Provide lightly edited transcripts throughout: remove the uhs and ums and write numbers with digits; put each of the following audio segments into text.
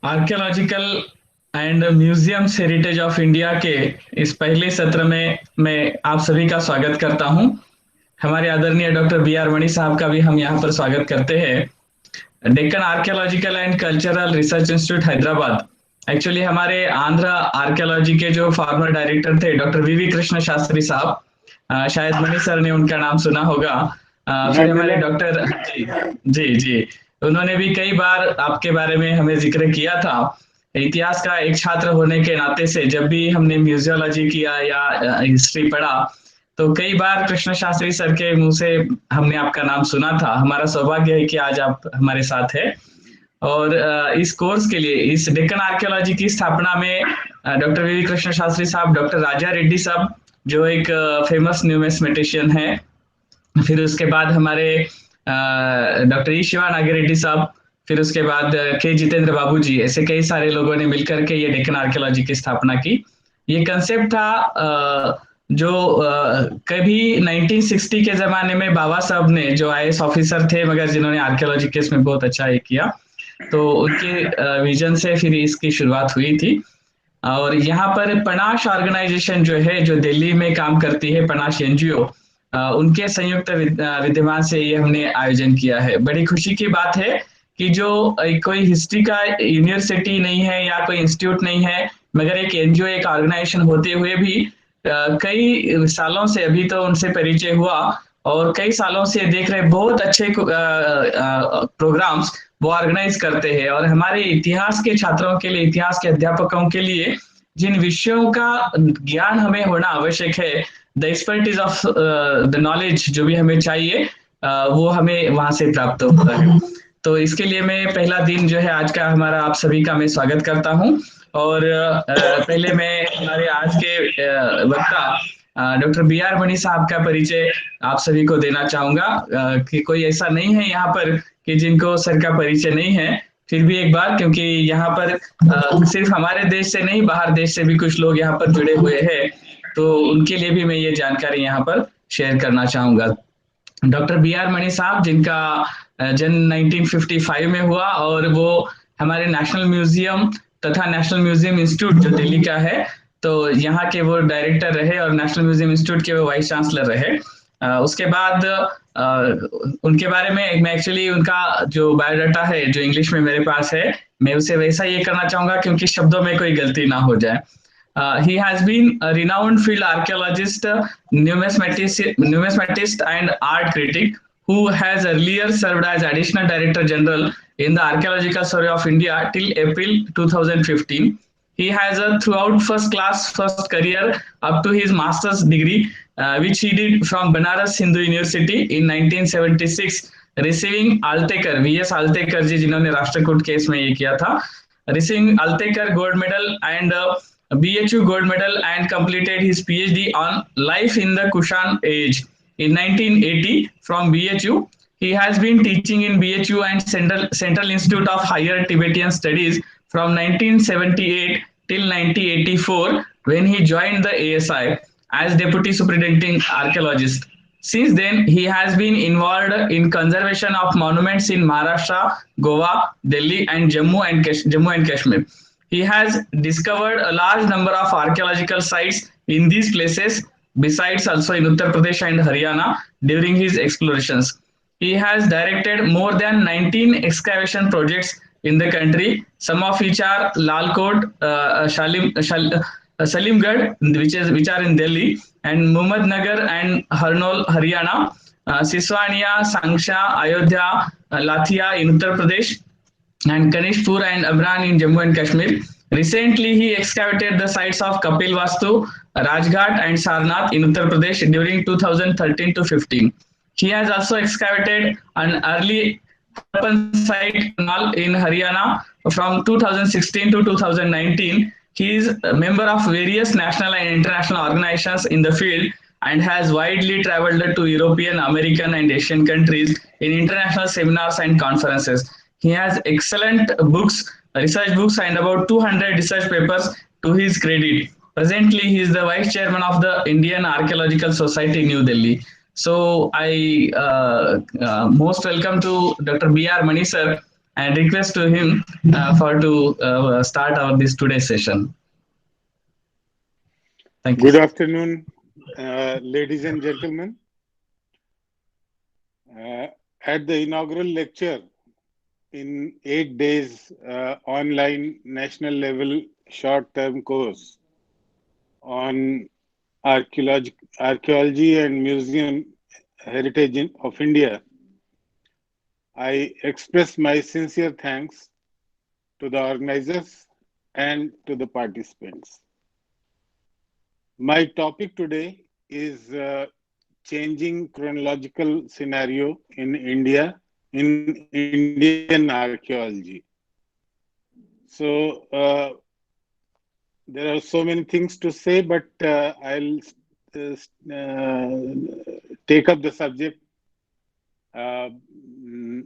Archaeological and museums heritage of India के इस पहले सत्र में मैं आप सभी का स्वागत करता हूं। हमारे आदरणीय डॉक्टर बी आर मणि साहब का भी हम यहाँ पर स्वागत करते हैं। Deccan archaeological and cultural research institute Hyderabad, actually हमारे आंध्र आर्कियोलॉजी के जो फॉर्मर डायरेक्टर थे डॉक्टर वीवी कृष्ण शास्त्री साहब, शायद मणि सर ने उनका नाम सुना होगा। हाँ फिर हमारे बिल्कुल। डॉक्टर जी जी जी, उन्होंने भी कई बार आपके बारे में हमें जिक्र किया था। इतिहास का एक छात्र होने के नाते से जब भी हमने म्यूजियोलॉजी किया या हिस्ट्री पढ़ा तो कई बार कृष्ण शास्त्री सर के मुंह से हमने आपका नाम सुना था। हमारा सौभाग्य है कि आज आप हमारे साथ है। और इस कोर्स के लिए इस डेक्कन आर्कियोलॉजी की स्थापना में डॉक्टर वी कृष्ण शास्त्री साहब, डॉक्टर राजा रेड्डी साहब जो एक फेमस न्यूमिस्मेटिशियन है, फिर उसके बाद हमारे डॉक्टर ई शिवा नागिरेड्डी साहब, फिर उसके बाद के जितेंद्र बाबू जी, ऐसे कई सारे लोगों ने मिलकर के ये डेक्कन आर्कियोलॉजी की स्थापना की। ये कंसेप्ट था जो कभी 1960 के जमाने में बाबा साहब ने, जो आईएएस ऑफिसर थे मगर जिन्होंने आर्कियोलॉजी केस में बहुत अच्छा ये किया, तो उनके विजन से फिर इसकी शुरुआत हुई थी। और यहाँ पर पनाश ऑर्गेनाइजेशन जो है, जो दिल्ली में काम करती है, पनाश एनजीओ, उनके संयुक्त विद्यमान से ये हमने आयोजन किया है। बड़ी खुशी की बात है कि जो कोई हिस्ट्री का यूनिवर्सिटी नहीं है या कोई इंस्टीट्यूट नहीं है, मगर एक एनजीओ, एक ऑर्गेनाइजेशन होते हुए भी कई सालों से अभी तो उनसे परिचय हुआ और कई सालों से देख रहे बहुत अच्छे प्रोग्राम्स वो ऑर्गेनाइज करते हैं। और हमारे इतिहास के छात्रों के लिए, इतिहास के अध्यापकों के लिए जिन विषयों का ज्ञान हमें होना आवश्यक है, the expertise of the knowledge जो भी हमें चाहिए, वो हमें वहां से प्राप्त होता है। तो इसके लिए मैं पहला दिन जो है आज का हमारा, आप सभी का मैं स्वागत करता हूं। और पहले मैं हमारे आज के वक्ता डॉक्टर बी आर मणि साहब का परिचय आप सभी को देना चाहूंगा। कि कोई ऐसा नहीं है यहाँ पर कि जिनको सर का परिचय नहीं है। फिर भी एक बार, क्योंकि यहाँ पर सिर्फ हमारे देश से नहीं, बाहर देश से भी कुछ लोग यहाँ पर जुड़े हुए हैं, तो उनके लिए भी मैं ये जानकारी यहाँ पर शेयर करना चाहूंगा। डॉक्टर बी आर मणि साहब, जिनका जन्म 1955 में हुआ और वो हमारे नेशनल म्यूजियम तथा नेशनल म्यूजियम इंस्टीट्यूट जो दिल्ली का है, तो यहाँ के वो डायरेक्टर रहे और नेशनल म्यूजियम इंस्टीट्यूट के वो वाइस चांसलर रहे। उसके बाद उनके बारे में मैं एक्चुअली उनका जो बायोडाटा है जो इंग्लिश में मेरे पास है, मैं उसे वैसा ये करना चाहूंगा क्योंकि शब्दों में कोई गलती ना हो जाए। He has been a renowned field archaeologist, numismatist, and art critic who has earlier served as Additional Director General in the Archaeological Survey of India till April 2015. He has a throughout first class first career up to his master's degree, which he did from Banaras Hindu University in 1976, receiving Altekar, V.S. Altekar जी, जिन्होंने Rashtrakuta case में ये किया था, receiving Altekar gold medal and BHU gold medal, and completed his PhD on life in the Kushan age in 1980 from BHU. He has been teaching in BHU and Central Institute of Higher Tibetan Studies from 1978 till 1984 when he joined the ASI as Deputy Superintending Archaeologist. Since then, he has been involved in conservation of monuments in Maharashtra, Goa, Delhi, and Jammu and Kashmir. He has discovered a large number of archaeological sites in these places, besides also in Uttar Pradesh and Haryana during his explorations. He has directed more than 19 excavation projects in the country, some of which are Lalkot, Salimgarh, which are in Delhi, and Muhammad Nagar and Harnol, Haryana, Siswania, Sangsha, Ayodhya, Lathia in Uttar Pradesh, and Kanishpur and Abran in Jammu and Kashmir. Recently, he excavated the sites of Kapil Vastu, Rajghat, and Sarnath in Uttar Pradesh during 2013 to 15. He has also excavated an early Harappan site in Haryana from 2016 to 2019. He is a member of various national and international organizations in the field and has widely traveled to European, American, and Asian countries in international seminars and conferences. He has excellent books, research books, and about 200 research papers to his credit. Presently, he is the vice chairman of the Indian Archaeological Society, New Delhi. So I most welcome to Dr. B.R. Mani sir. and request to him for to start our this today's session. Thank you. Good afternoon, ladies and gentlemen. Uh, at the inaugural lecture in 8 days online national level short term course on archaeology and museum heritage of India, I express my sincere thanks to the organizers and to the participants. My topic today is changing chronological scenario in India in Indian archaeology. So there are so many things to say, but I'll take up the subject. Mm,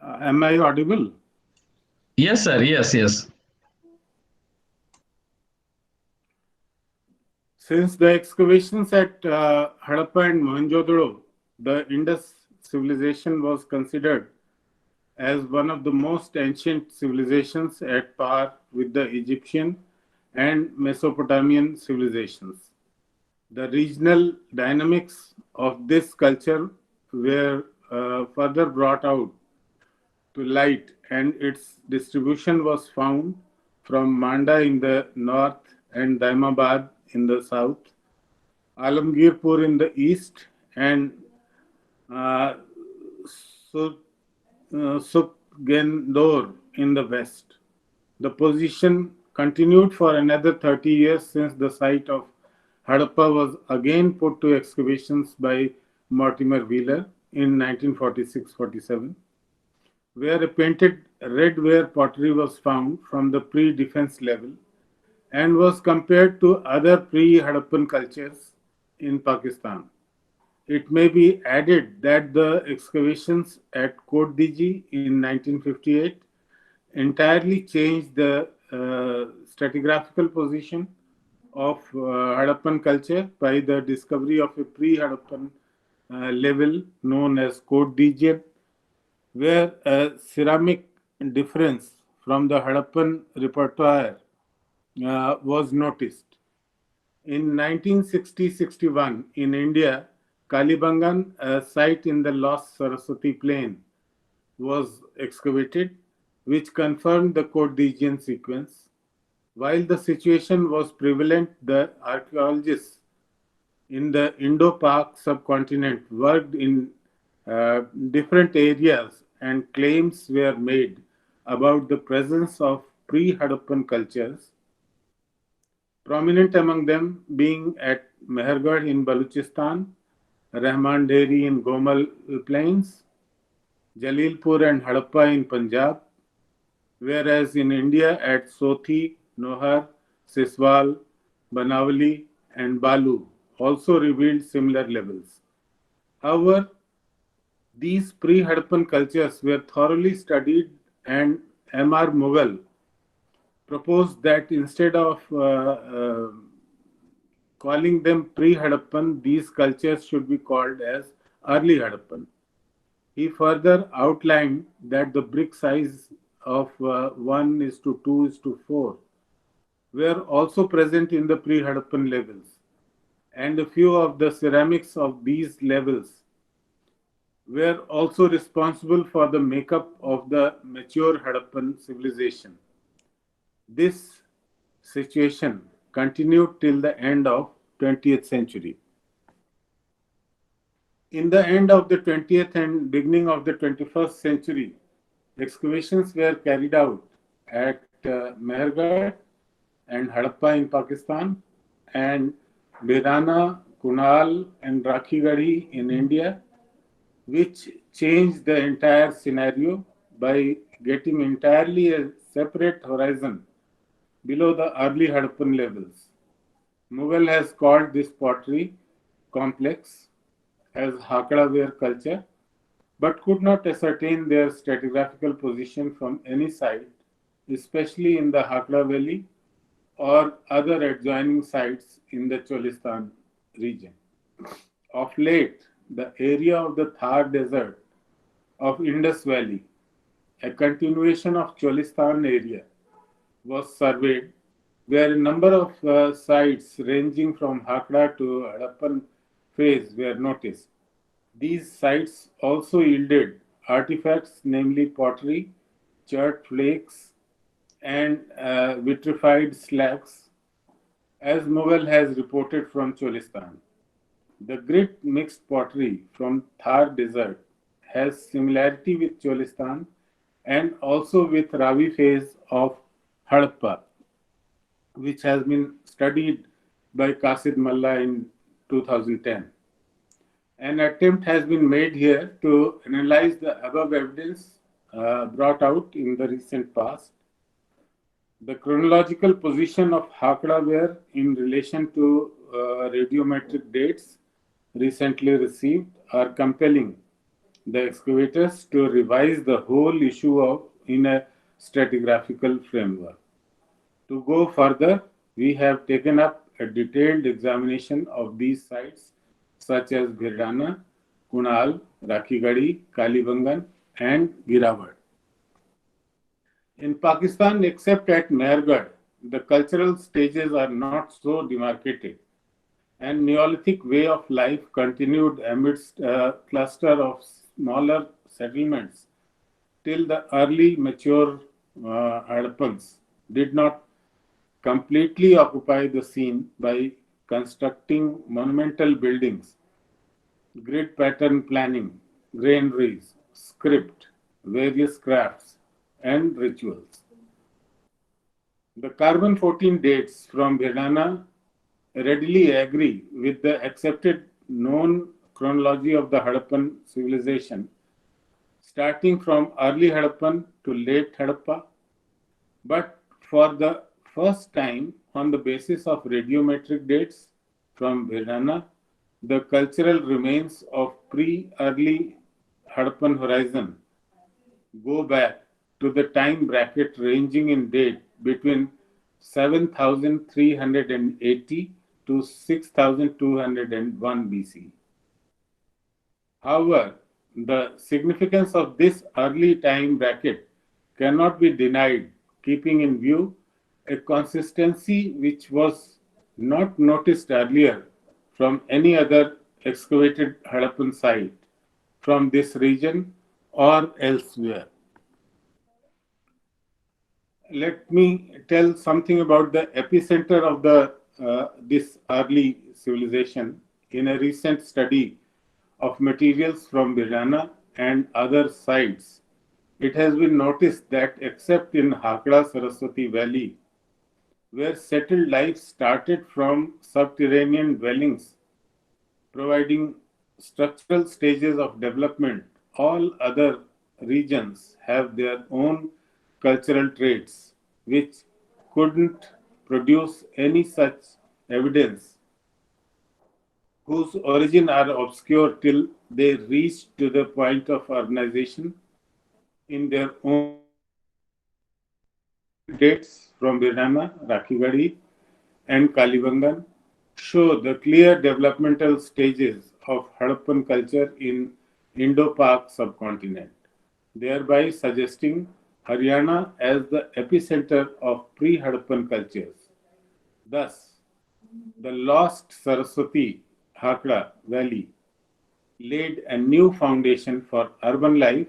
am I audible? Yes, sir. Yes, yes. Since the excavations at Harappa and Mohenjo-daro, the Indus civilization was considered as one of the most ancient civilizations at par with the Egyptian and Mesopotamian civilizations. The regional dynamics of this culture were further brought out to light, and its distribution was found from Manda in the north and Daimabad in the south, Alamgirpur in the east, and uh, Su- Sukgendor in the west. The position continued for another 30 years since the site of Harappa was again put to excavations by Mortimer Wheeler in 1946-47, where a painted redware pottery was found from the pre-defense level and was compared to other pre-Harappan cultures in Pakistan. It may be added that the excavations at Kot Diji in 1958 entirely changed the stratigraphical position of Harappan culture by the discovery of a pre-Harappan level known as Kot Diji, where a ceramic difference from the Harappan repertoire was noticed. In 1960-61, in India, Kalibangan, a site in the lost Saraswati plain, was excavated, which confirmed the Cordilleran sequence. While the situation was prevalent, the archaeologists in the Indo-Pak subcontinent worked in different areas, and claims were made about the presence of pre-Harappan cultures, prominent among them being at Mehergarh in Baluchistan, Rahman Deri in Gomal Plains, Jalilpur and Harappa in Punjab, whereas in India at Sothi, Nohar, Siswal, Banavali, and Balu also revealed similar levels. However, these pre-Harappan cultures were thoroughly studied, and M.R. Mughal proposed that instead of calling them pre-Harappan, these cultures should be called as early Harappan. He further outlined that the brick size of 1 is to 2 is to 4 were also present in the pre-Harappan levels, and a few of the ceramics of these levels were also responsible for the makeup of the mature Harappan civilization. This situation continued till the end of 20th century. In the end of the 20th and beginning of the 21st century, excavations were carried out at Mehergarh and Harappa in Pakistan, and Birana, Kunal, and Rakhigadi in India, which changed the entire scenario by getting entirely a separate horizon below the early Harappan levels. Mughal has called this pottery complex as Hakadaware culture, but could not ascertain their stratigraphical position from any site especially in the Hakra Valley or other adjoining sites in the Cholistan region. Of late, the area of the Thar Desert of Indus Valley, a continuation of Cholistan area, was surveyed, where a number of sites ranging from Hakra to Harappan phase were noticed. These sites also yielded artifacts, namely pottery, chert flakes, and vitrified slags, as Mughal has reported from Cholistan. The grit mixed pottery from Thar Desert has similarity with Cholistan and also with Ravi phase of Harappa, which has been studied by Kasid Malla in 2010. An attempt has been made here to analyze the above evidence brought out in the recent past. The chronological position of Hakraware in relation to radiometric dates recently received are compelling the excavators to revise the whole issue in a stratigraphical framework. To go further, we have taken up a detailed examination of these sites such as Bhirdana, Kunal, Rakhigadi, Kalibangan, and Girawad. In Pakistan, except at Mehergarh, the cultural stages are not so demarcated, and Neolithic way of life continued amidst a cluster of smaller settlements till the early mature Hadappans did not completely occupy the scene by constructing monumental buildings, grid pattern planning, granaries, script, various crafts, and rituals. The carbon 14 dates from Vedana readily agree with the accepted known chronology of the Harappan civilization, starting from early Harappan to late Harappa, but for the first time on the basis of radiometric dates from Vedana, the cultural remains of pre-early Harappan horizon go back to the time bracket ranging in date between 7380 to 6201 BC. However, the significance of this early time bracket cannot be denied, keeping in view a consistency which was not noticed earlier from any other excavated Harappan site from this region or elsewhere. Let me tell something about the epicenter of this early civilization. In a recent study of materials from Birana and other sites, it has been noticed that except in Hakra Saraswati Valley, where settled life started from subterranean dwellings, providing structural stages of development, all other regions have their own cultural traits which couldn't produce any such evidence, whose origin are obscure till they reach to the point of urbanization in their own dates from Birnama, Rakhigadi, and Kalibangan show the clear developmental stages of Harappan culture in Indo-Pak subcontinent, thereby suggesting Haryana as the epicenter of pre-Harappan cultures. Thus, the lost Saraswati Hakra Valley laid a new foundation for urban life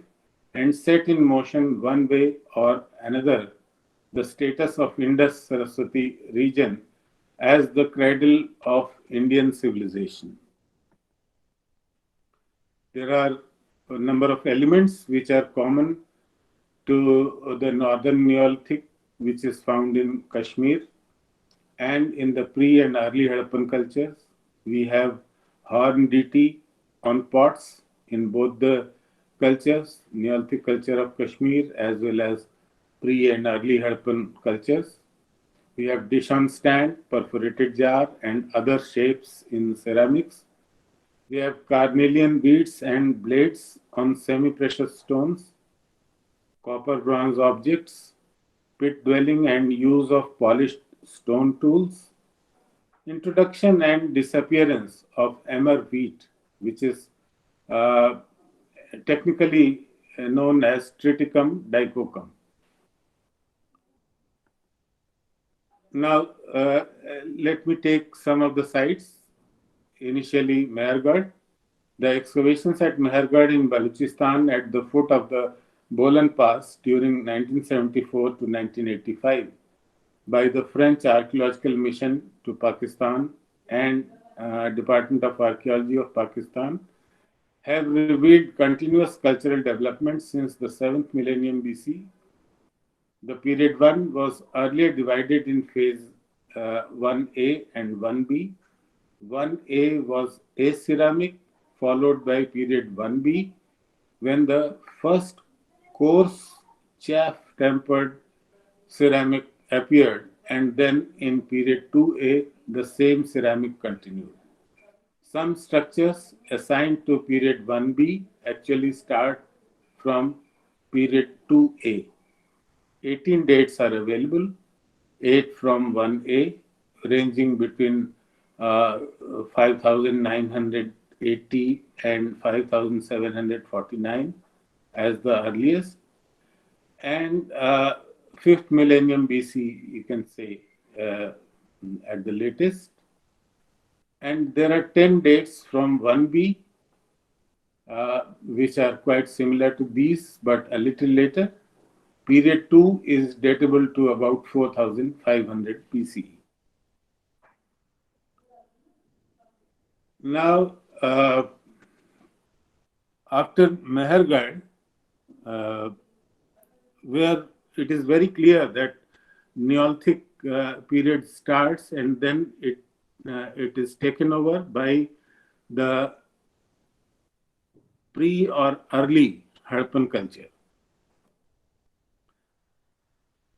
and set in motion one way or another the status of Indus Saraswati region as the cradle of Indian civilization. There are a number of elements which are common to the northern Neolithic, which is found in Kashmir and in the pre and early Harappan cultures. We have horn deity on pots in both the cultures, Neolithic culture of Kashmir as well as pre and early Harappan cultures. We have dish on stand, perforated jar, and other shapes in ceramics. We have carnelian beads and blades on semi-precious stones, copper bronze objects, pit dwelling and use of polished stone tools, introduction and disappearance of emmer wheat, which is uh, technically known as Triticum dicoccum. Now, let me take some of the sites. Initially, Mehergarh. The excavations at Mehergarh in Balochistan at the foot of the Bolan Pass during 1974 to 1985 by the French Archaeological Mission to Pakistan and Department of Archaeology of Pakistan have revealed continuous cultural development since the 7th millennium BC. The period 1 was earlier divided in phase 1A and 1B. 1A was aceramic, followed by period 1B, when the first coarse chaff tempered ceramic appeared, and then in period 2A, the same ceramic continued. Some structures assigned to period 1B actually start from period 2A. 18 dates are available, 8 from 1A, ranging between 5980 and 5749 as the earliest, and 5th millennium BC, you can say, at the latest. And there are 10 dates from 1B, which are quite similar to these, but a little later. Period 2 is datable to about 4500 BCE. Now, after Mehergarh, where it is very clear that Neolithic period starts and then it is taken over by the pre or early Harappan culture.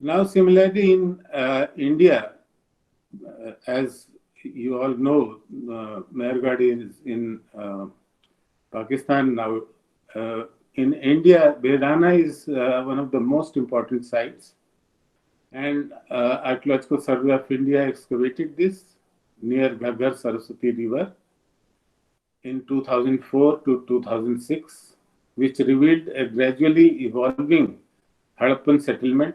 Now, similarly in India, as you all know, Mehergarh is in Pakistan now. In India, Vedana is one of the most important sites, and Archaeological Survey of India excavated this near Ghaggar Saraswati River in 2004 to 2006, which revealed a gradually evolving Harappan settlement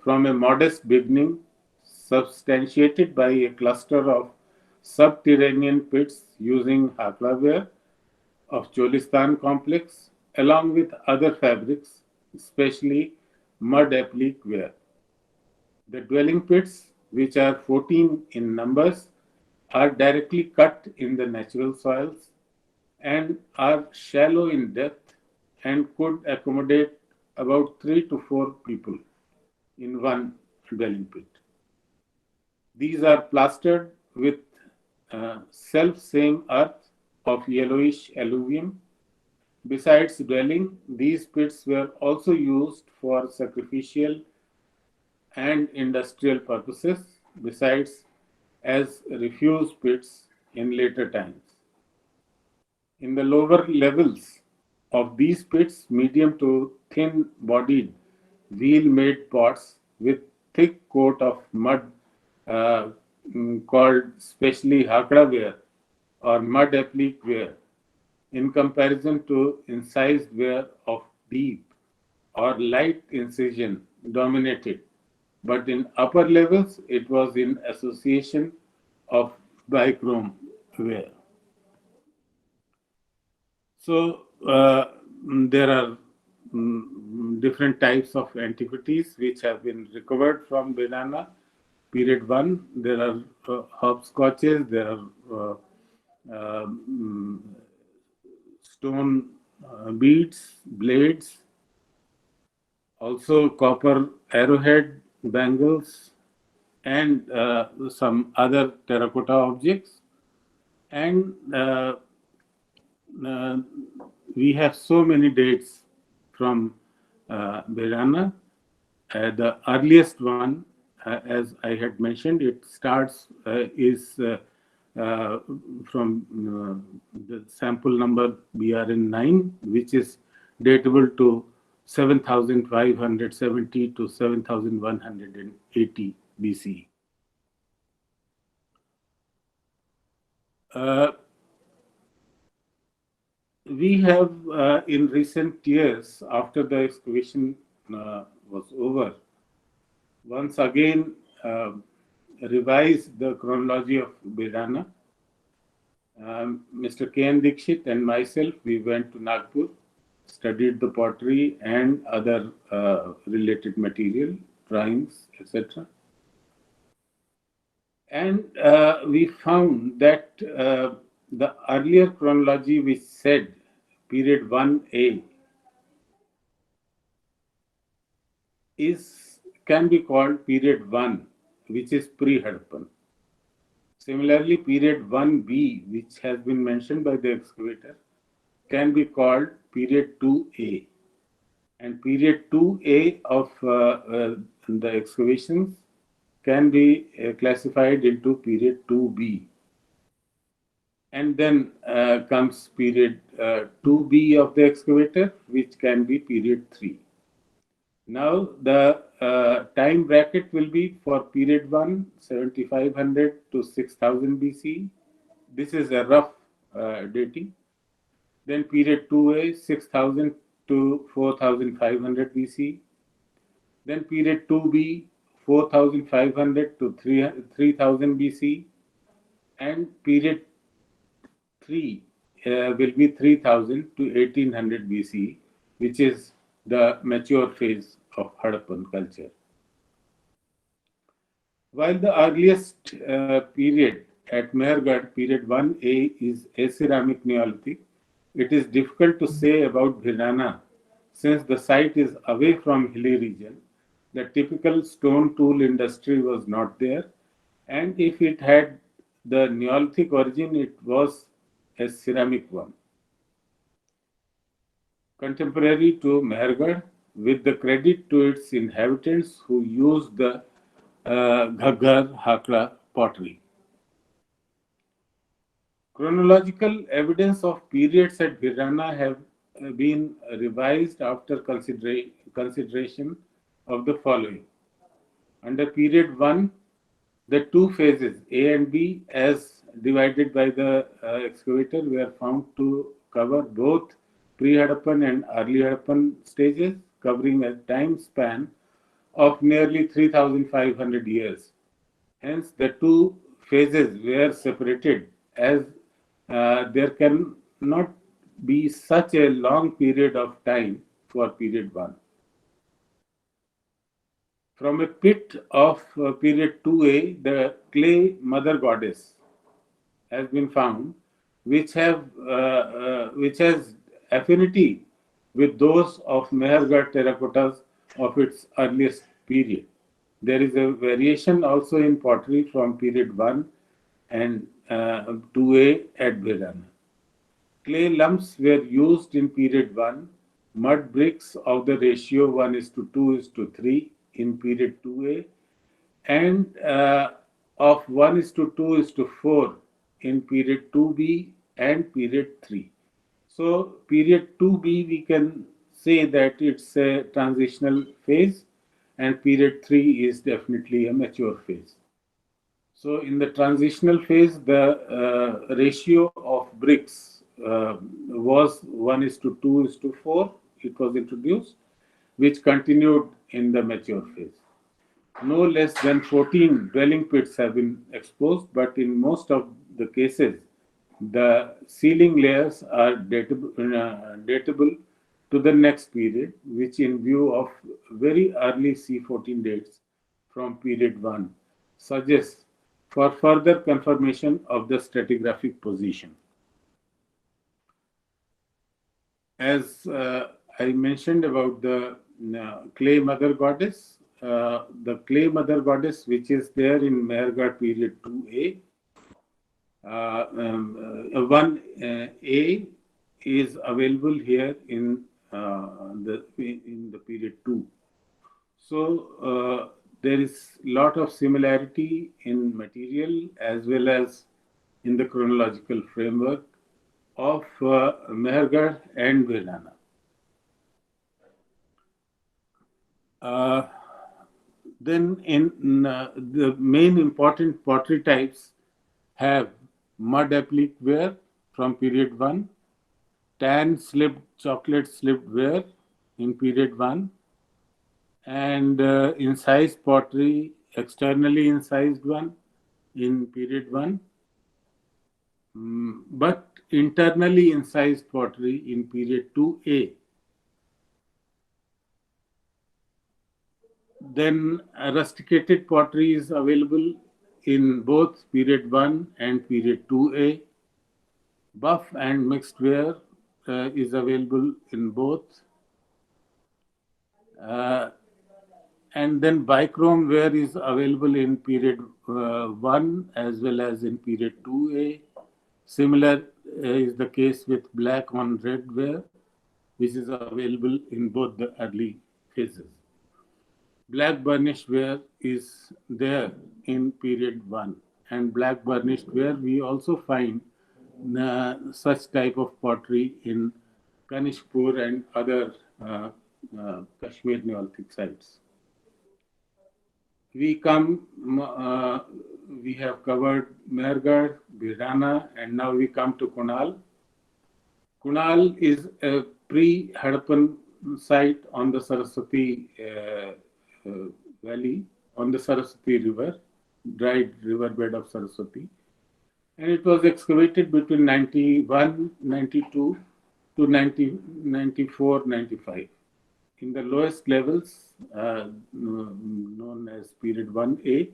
from a modest beginning, substantiated by a cluster of subterranean pits using hakla of Cholistan complex, along with other fabrics, especially mud applique ware. The dwelling pits, which are 14 in numbers, are directly cut in the natural soils and are shallow in depth and could accommodate about 3 to 4 people in one dwelling pit. These are plastered with self-same earth of yellowish alluvium. Besides dwelling, these pits were also used for sacrificial and industrial purposes, besides as refuse pits in later times. In the lower levels of these pits, medium to thin bodied wheel made pots with thick coat of mud called specially hakra ware or mud applique ware, in comparison to incised ware of deep or light incision dominated, but in upper levels it was in association of bichrome ware. So there are different types of antiquities which have been recovered from Vedana. Period 1, there are hopscotches, there are stone beads, blades, also copper arrowhead bangles, and some other terracotta objects. And we have so many dates from Vedana. The earliest one, as I had mentioned, it starts is from the sample number BRN9, which is datable to 7570 to 7180 BCE. We have, in recent years, after the excavation was over, once again revised the chronology of Bhirana. Mr. K.N. Dikshit and myself, we went to Nagpur, studied the pottery and other related material, drawings, etc. And we found that the earlier chronology which said period 1A can be called period 1, which is pre-Harappan. Similarly, period 1B, which has been mentioned by the excavator, can be called period 2A. And period 2A of the excavations can be classified into period 2B. And then comes period 2B of the excavator, which can be period 3. Now, the time bracket will be for period 1, 7500 to 6000 BC. This is a rough dating. Then period 2A, 6000 to 4500 BC. Then period 2B, 4500 to 3000 BC. And period 3 will be 3000 to 1800 BC, which is the mature phase of Harappan culture. While the earliest period at Mehergarh, period 1A, is Aceramic Neolithic, it is difficult to say about Bhirana since the site is away from hilly region. The typical stone tool industry was not there, and if it had the Neolithic origin, it was a ceramic one. Contemporary to Mehergarh, with the credit to its inhabitants who used the Ghaggar Hakra pottery. Chronological evidence of periods at Bhirana have been revised after consideration of the following. Under period 1, the two phases A and B as divided by the excavator were found to cover both pre-Harappan and early Harappan stages, covering a time span of nearly 3,500 years. Hence, the two phases were separated as there can not be such a long period of time for period 1. From a pit of period 2A, the clay mother goddess has been found, which has affinity with those of Mehergarh terracottas of its earliest period. There is a variation also in pottery from period 1 and 2A at Bhirana. Clay lumps were used in period 1, mud bricks of the ratio 1:2:3 in period 2A, and of 1:2:4 in period 2B and period 3. So period 2B, we can say that it's a transitional phase, and period 3 is definitely a mature phase. So in the transitional phase, the ratio of bricks was 1:2:4. It was introduced, which continued in the mature phase. No less than 14 dwelling pits have been exposed, but in most of the cases, the ceiling layers are datable to the next period, which in view of very early C14 dates from period 1 suggests for further confirmation of the stratigraphic position. As I mentioned about the clay mother goddess, the clay mother goddess which is there in Mehergarh period 2A, 1A is available here in the period 2. So there is a lot of similarity in material as well as in the chronological framework of Mehergarh and Bhirana. Uh, then the main important pottery types have mud applique ware from period 1, tan slipped chocolate slipped ware in period 1, and incised pottery, externally incised one in period 1, but internally incised pottery in period 2A. Then rusticated pottery is available in both period 1 and period 2A. Buff and mixed ware is available in both. Uh, and then bichrome ware is available in period 1 as well as in period 2A. Similar is the case with black on red ware, which is available in both the early phases. Black burnished ware is there in period 1, and black burnished ware we also find such type of pottery in Kanishpur and other Kashmir Neolithic sites. We have covered Mehergarh, Bhirana, and now we come to Kunal. Kunal is a pre-Harappan site on the Saraswati valley, on the Saraswati river, dried riverbed of Saraswati. And it was excavated between 91, 92 to 90, 94, 95. In the lowest levels, known as period 1A,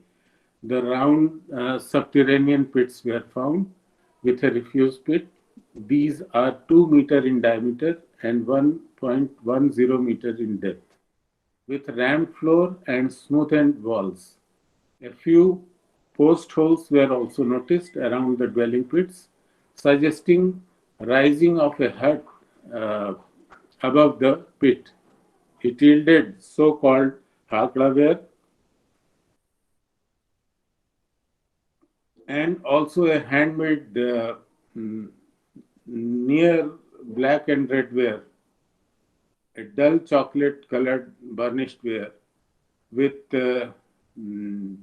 the round subterranean pits were found with a refuse pit. These are 2 meters in diameter and 1.10 meters in depth, with rammed floor and smoothened walls. A few post holes were also noticed around the dwelling pits, suggesting rising of a hut above the pit. It yielded so-called hakla ware and also a handmade near black and red ware, a dull chocolate colored burnished ware with parin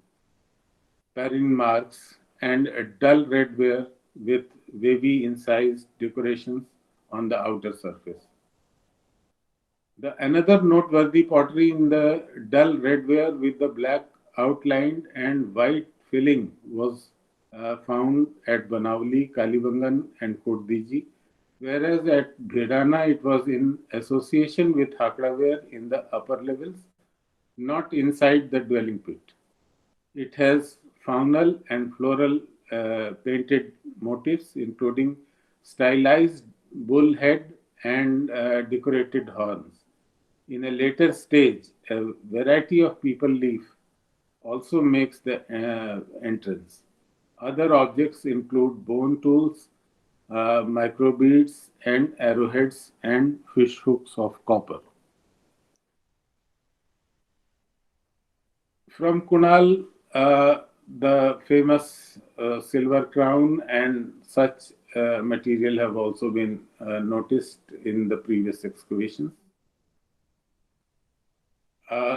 marks, and a dull red ware with wavy incised decorations on the outer surface. Another noteworthy pottery in the dull red ware with the black outline and white filling was found at Banavali, Kalibangan, and Kotdiji, whereas at Bhedana it was in association with Hakra ware in the upper levels, not inside the dwelling pit. It has faunal and floral painted motifs, including stylized bull head and decorated horns. In a later stage, a variety of people leaf also makes the entrance. Other objects include bone tools, microbeads, and arrowheads and fish hooks of copper. From Kunal, the famous silver crown and such material have also been noticed in the previous excavations.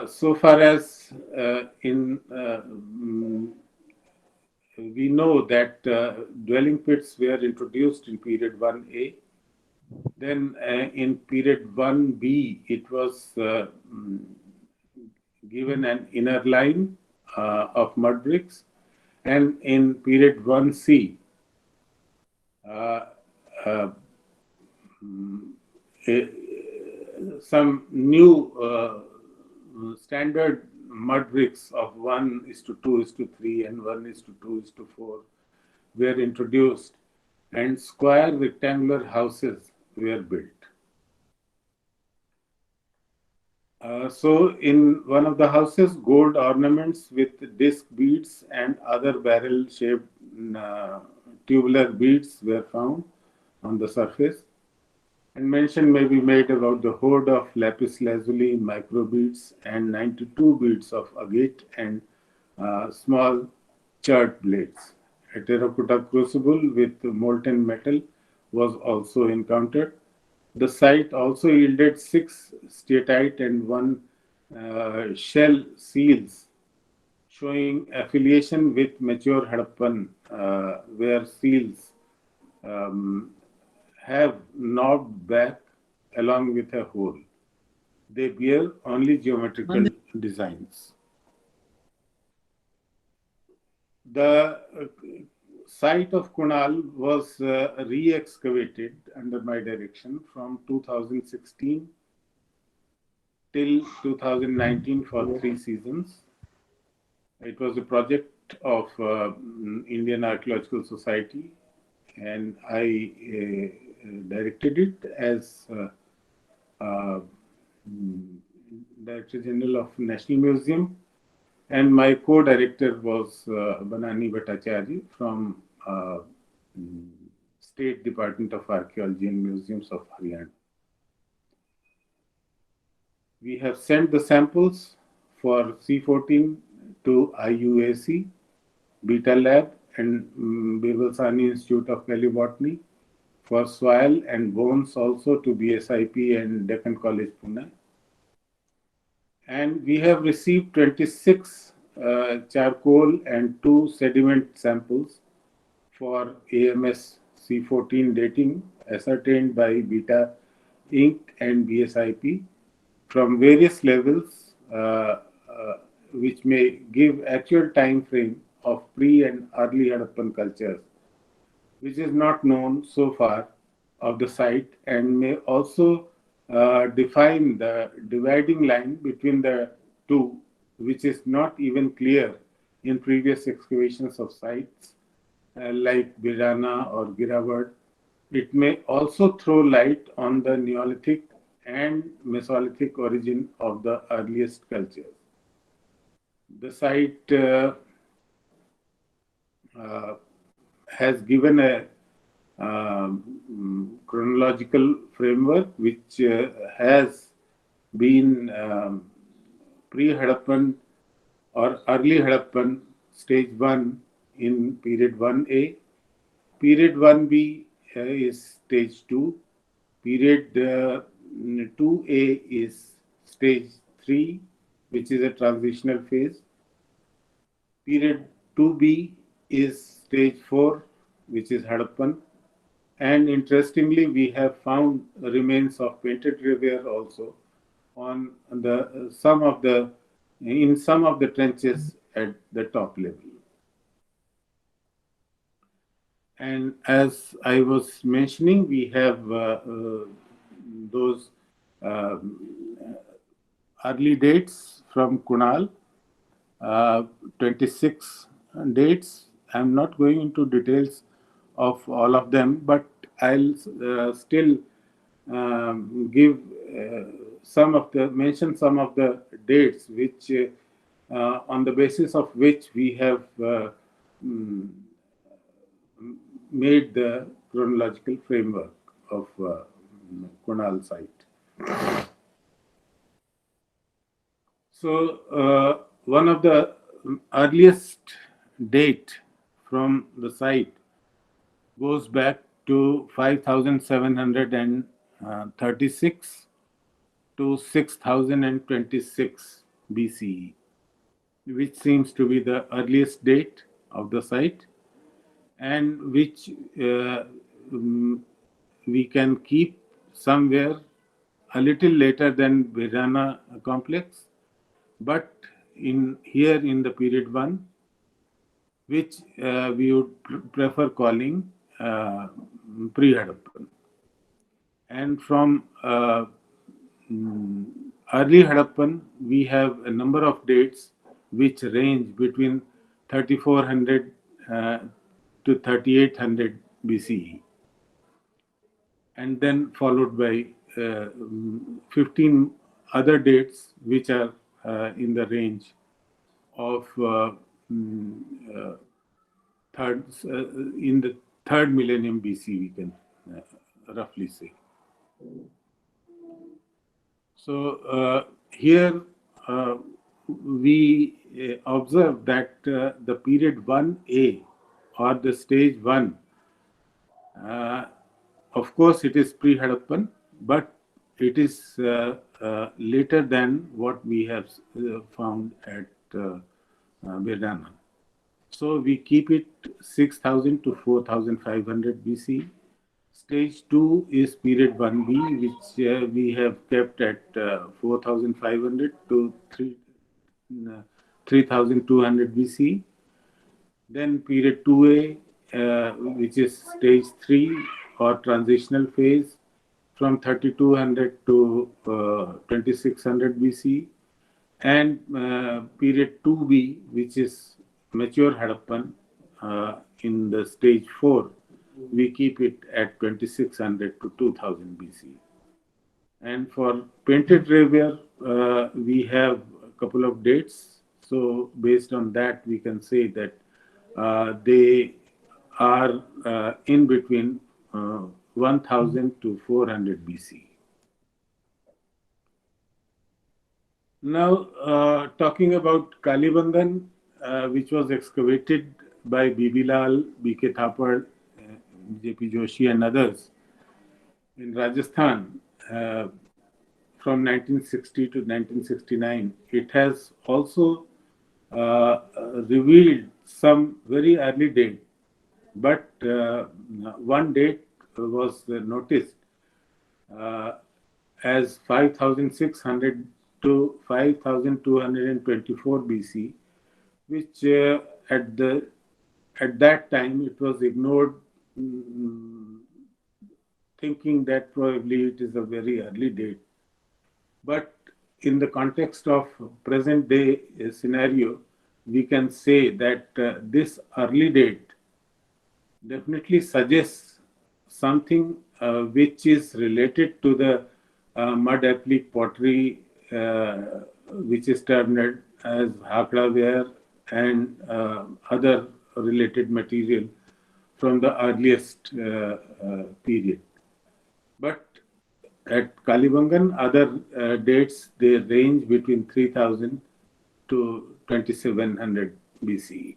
So far as we know that dwelling pits were introduced in period 1A. Then in period 1B, it was given an inner line of mud bricks. And in period 1C, some new standard mud bricks of 1:2:3 and 1:2:4 were introduced, and square rectangular houses were built. So in one of the houses, gold ornaments with disc beads and other barrel-shaped tubular beads were found on the surface. And mention may be made about the hoard of lapis lazuli microbeads and 92 beads of agate and small charred blades. A terracotta crucible with molten metal was also encountered. The site also yielded 6 steatite and 1 shell seals showing affiliation with mature Harappan, where seals have knobbed back along with a hole. They bear only geometrical designs. The site of Kunal was re-excavated under my direction from 2016 till 2019 for 3 seasons. It was a project of Indian Archaeological Society, and I directed it as Director General of National Museum, and my co-director was Banani Bhattacharya from State Department of Archaeology and Museums of Haryana. We have sent the samples for C14 to IUAC, Beta Lab, and Birbal Sahni Institute of Paleobotany, for soil and bones also to BSIP and Deccan College, Pune. And we have received 26 charcoal and 2 sediment samples for AMS C14 dating ascertained by Beta Inc. and BSIP from various levels, which may give actual time frame of pre and early Harappan cultures, which is not known so far of the site, and may also define the dividing line between the two, which is not even clear in previous excavations of sites like Birana or Girawad. It may also throw light on the Neolithic and Mesolithic origin of the earliest cultures. The site has given a chronological framework which has been pre-Harappan or early Harappan stage 1 in period 1A. Period 1B is stage 2. Period 2A is stage 3, which is a transitional phase. Period 2B is stage 4, which is Harappan. And interestingly, we have found remains of painted clayware also on in some of the trenches at the top level. And as I was mentioning, we have those early dates from Kunal, 26 dates. I'm not going into details of all of them, but I'll still give mention some of the dates which on the basis of which we have made the chronological framework of Kunal site. So one of the earliest date from the site goes back to 5736 to 6026 BCE, which seems to be the earliest date of the site, and which we can keep somewhere a little later than Birana complex, but here in the period 1, which we would prefer calling pre-Harappan. And from early Harappan, we have a number of dates which range between 3400 to 3800 BCE, and then followed by 15 other dates which are in the range of in the 3rd millennium BC, we can roughly say. So here we observe that the period 1A or the stage 1, of course it is pre-Harappan, but it is later than what we have found at Vedana. So we keep it 6000 to 4500 BC. Stage 2 is period 1b, which we have kept at 4500 to 3200 BC. Then period 2a, which is stage 3 or transitional phase from 3200 to 2600 BC. And period 2b, which is mature Harappan in the stage 4, we keep it at 2600 to 2000 BC. And for painted ravier, we have a couple of dates. So based on that, we can say that they are in between 1000 to 400 BC. Now, talking about Kalibangan, which was excavated by Bibilal, B.K. Thapar, J.P. Joshi, and others in Rajasthan from 1960 to 1969, it has also revealed some very early date, but one date was noticed as 5600 to 5224 BC, which at that time it was ignored, thinking that probably it is a very early date. But in the context of present day scenario, we can say that this early date definitely suggests something which is related to the mud applique pottery, which is termed as hakra ware and other related material from the earliest period. But at Kalibangan, other dates, they range between 3000 to 2700 BCE.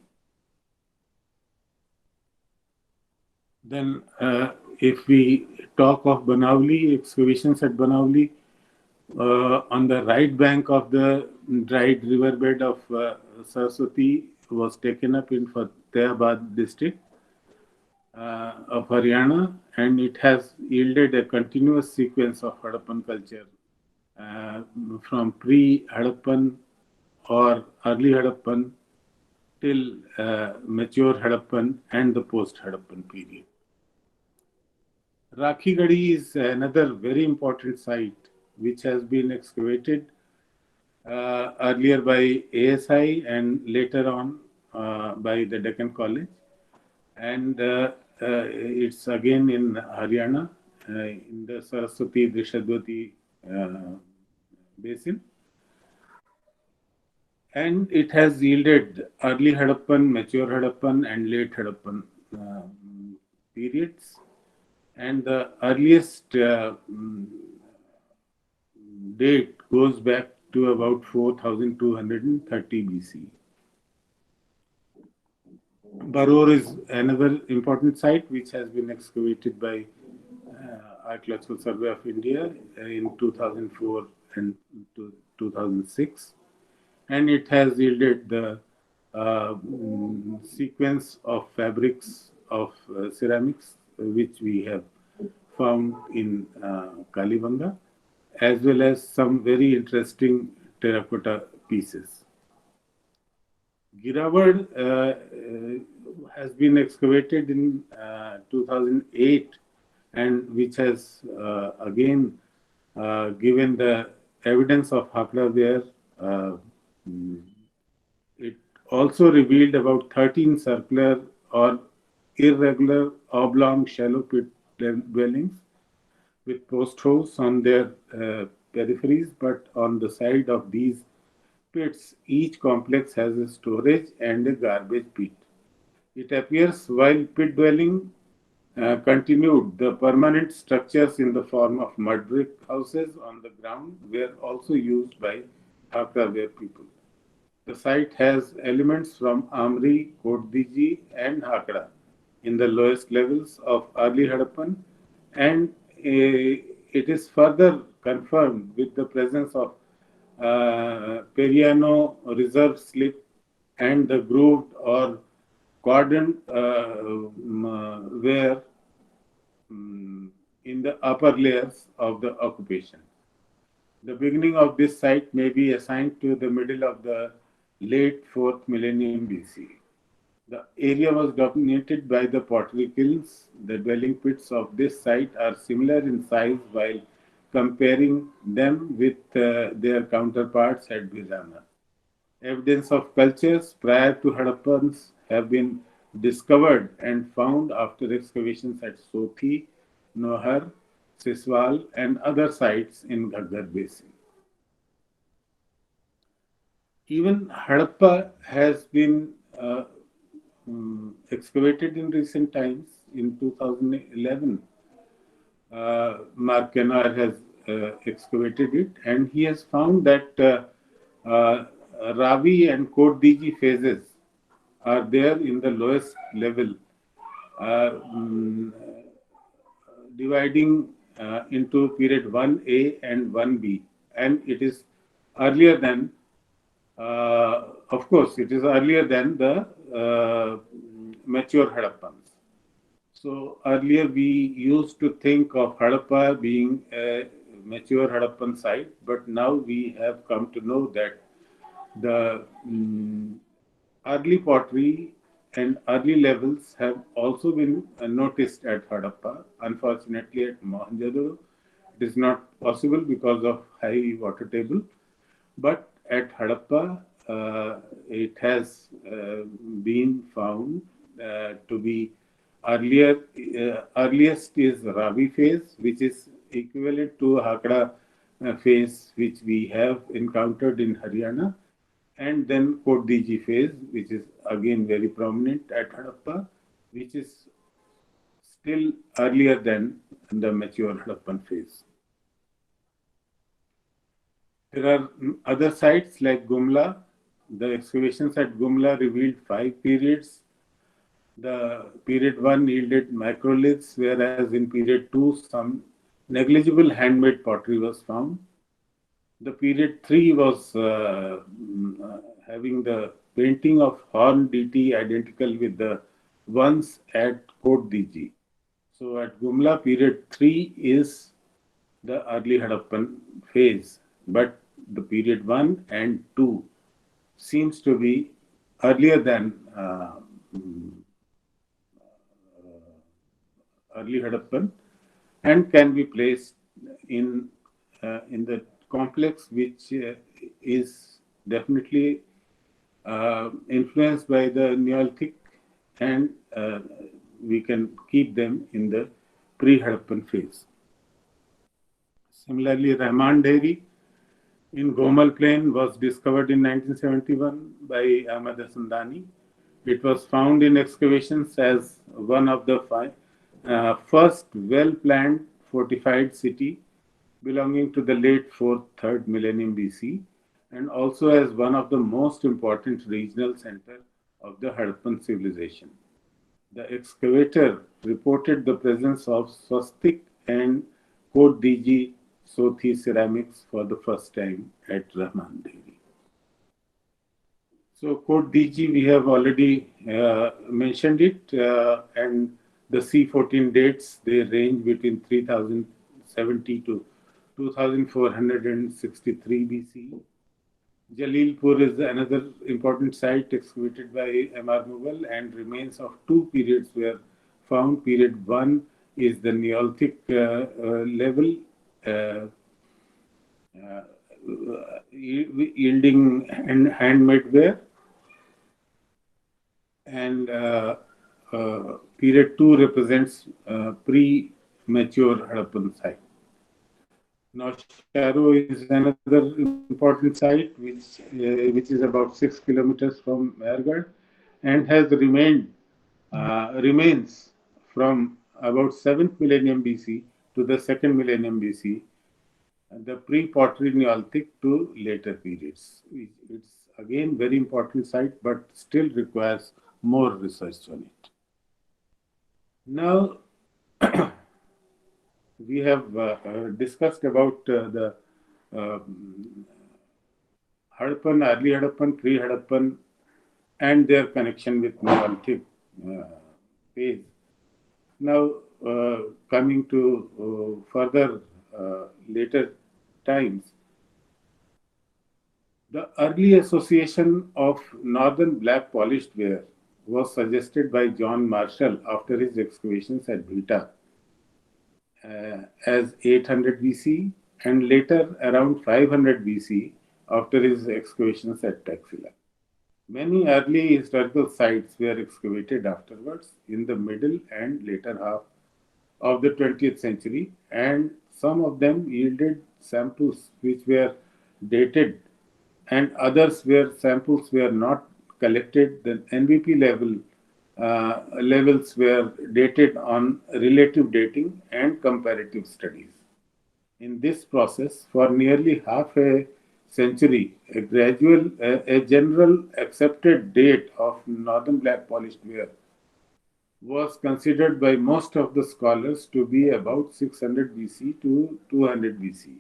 Then, if we talk of Banauli, excavations at Banauli, on the right bank of the dried riverbed of Saraswati was taken up in Fatehabad district of Haryana, and it has yielded a continuous sequence of Harappan culture from pre-Harappan or early Harappan till mature Harappan and the post-Harappan period. Rakhigadi is another very important site which has been excavated earlier by ASI and later on by the Deccan College. And it's again in Haryana, in the Saraswati Drishadwati basin. And it has yielded early Harappan, mature Harappan, and late Harappan periods. And the earliest date goes back to about 4230 BC. Baror is another important site which has been excavated by Archaeological Survey of India in 2004 and 2006, and it has yielded the sequence of fabrics of ceramics which we have found in Kalibanga, as well as some very interesting terracotta pieces. Girawad has been excavated in 2008, and which has again given the evidence of Hakra ware. It also revealed about 13 circular or irregular oblong shallow pit dwellings with post holes on their peripheries, but on the side of these pits, each complex has a storage and a garbage pit. It appears while pit dwelling continued, the permanent structures in the form of mud brick houses on the ground were also used by Hakra ware people. The site has elements from Amri, Kotdiji, and Hakra in the lowest levels of early Harappan, and it is further confirmed with the presence of Periano reserve slip and the grooved or cordon wear in the upper layers of the occupation. The beginning of this site may be assigned to the middle of the late 4th millennium BC. The area was dominated by the pottery kilns. The dwelling pits of this site are similar in size while comparing them with their counterparts at Bizana. Evidence of cultures prior to Hadappans have been discovered and found after excavations at Sothi, Nohar, Siswal, and other sites in Ghaggar Basin. Even Harappa has been excavated in recent times. In 2011, Mark Kenoir has excavated it, and he has found that Ravi and Kotdiji phases are there in the lowest level, dividing into period 1A and 1B, and it is earlier than, of course, it is earlier than the mature Hadappans. So earlier we used to think of Harappa being a mature Harappan site, but now we have come to know that the early pottery and early levels have also been noticed at Harappa. Unfortunately, at Mohenjo-daro, it is not possible because of high water table. But at Harappa, it has been found to be earliest is Ravi phase, which is equivalent to Hakra phase, which we have encountered in Haryana, and then Kotdiji phase, which is again very prominent at Harappa, which is still earlier than the mature Harappan phase. There are other sites like Gumla. The excavations at Gumla revealed 5 periods. The period 1 yielded macroliths, whereas in period 2, some negligible handmade pottery was found. The period 3 was having the painting of horn DT identical with the ones at Kotdiji. So at Gumla, period 3 is the early Harappan phase, but the period 1 and 2 seems to be earlier than early Harappan and can be placed in the complex, which is definitely influenced by the Neolithic, and we can keep them in the pre-Harappan phase. Similarly, Rahman Deri in Gomal Plain was discovered in 1971 by Ahmad Hasandani. It was found in excavations as one of the first well-planned fortified city belonging to the late 4th, 3rd millennium BC, and also as one of the most important regional centers of the Harappan civilization. The excavator reported the presence of Swastik and Kotdiji Sothi ceramics for the first time at Rahman Deri. So Kotdiji, we have already mentioned it, and the C14 dates, they range between 3070 to 2463 BC. Jalilpur is another important site excavated by M.R. Mughal, and remains of 2 periods were found. Period 1 is the Neolithic level, yielding handmade ware, and period 2 represents pre-mature Harappan site. Nausharo is another important site which is about 6 kilometers from Mehergarh and has remains from about 7th millennium BC to the 2nd millennium BC, the pre-pottery Neolithic to later periods. It's again very important site, but still requires more research on it. Now, we have discussed about the uh, Harappan, early Harappan, pre-Harappan, and their connection with Neolithic uh, phase. Now, coming to further later times, the early association of northern black polished ware was suggested by John Marshall after his excavations at Bhita as 800 BC and later around 500 BC after his excavations at Taxila. Many early historical sites were excavated afterwards in the middle and later half of the 20th century, and some of them yielded samples which were dated, and others where samples were not collected. The NVP levels were dated on relative dating and comparative studies. In this process, for nearly half a century, a general accepted date of northern black polished ware was considered by most of the scholars to be about 600 BC to 200 BC.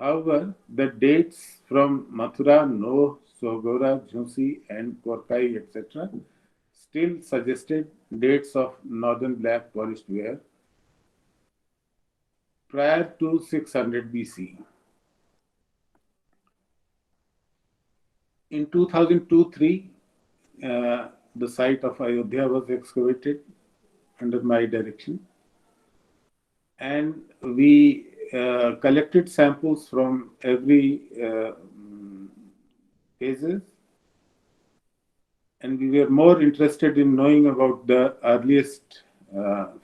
However, the dates from Mathura, Noh, Sogora, Jhansi, and Korkai, etc., still suggested dates of northern black polished ware prior to 600 BC. In 2002-3, the site of Ayodhya was excavated under my direction, and we collected samples from every phases, and we were more interested in knowing about the earliest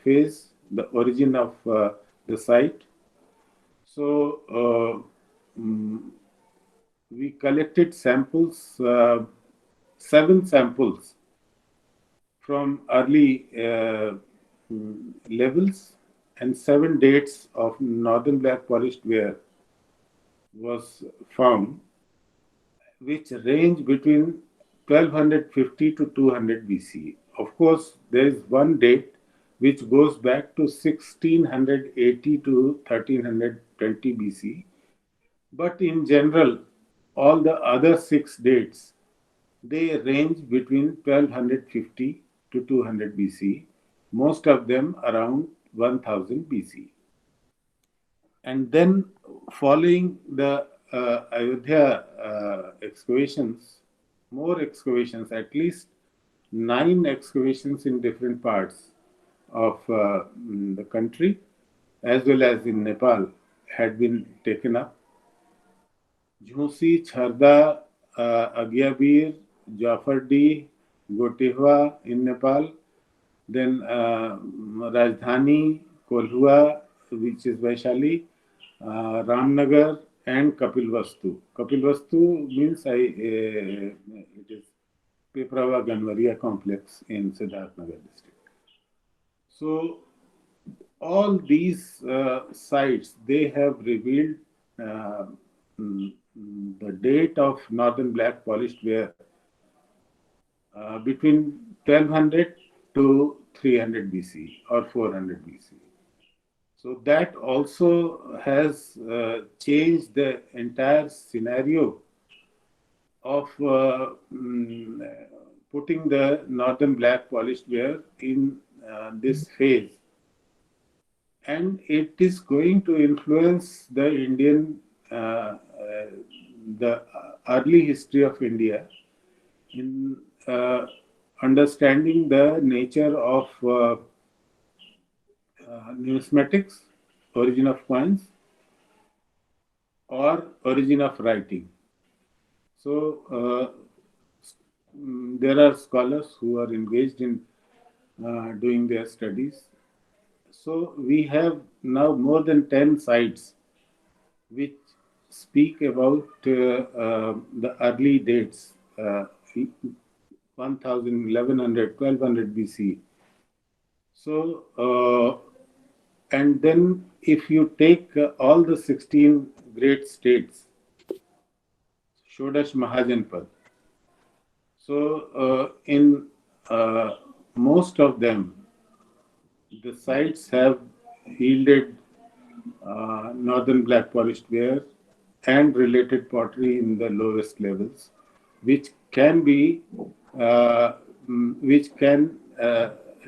phase, the origin of the site. So we collected samples, 7 samples from early levels, and 7 dates of northern black polished ware was found, which range between 1250 to 200 BC. Of course, there is one date which goes back to 1680 to 1320 BC. But in general, all the other 6 dates, they range between 1250 to 200 BC, most of them around 1000 BC. And then following the Ayodhya excavations, more excavations, at least 9 excavations in different parts of the country, as well as in Nepal, had been taken up. Jhansi, Chharda, Agyabir, Jafardi, Gotehwa in Nepal, then Rajdhani, Kolhua, which is Vaishali, Ramnagar, and Kapilvastu. Kapilvastu means it is Piprava Ganvaria complex in Siddharthnagar district. So all these sites, they have revealed the date of northern black polished ware between 1200 to 300 BC or 400 BC. So that also has changed the entire scenario of putting the northern black polished ware in this phase. And it is going to influence the the early history of India in understanding the nature of numismatics, origin of coins, or origin of writing. So there are scholars who are engaged in doing their studies. So we have now more than 10 sites which speak about the early dates, 1000, 1100, 1200 BC. So, and then if you take all the 16 great states, Shodash Mahajanpad, so in most of them, the sites have yielded northern black polished ware, and related pottery in the lowest levels, which can be, which can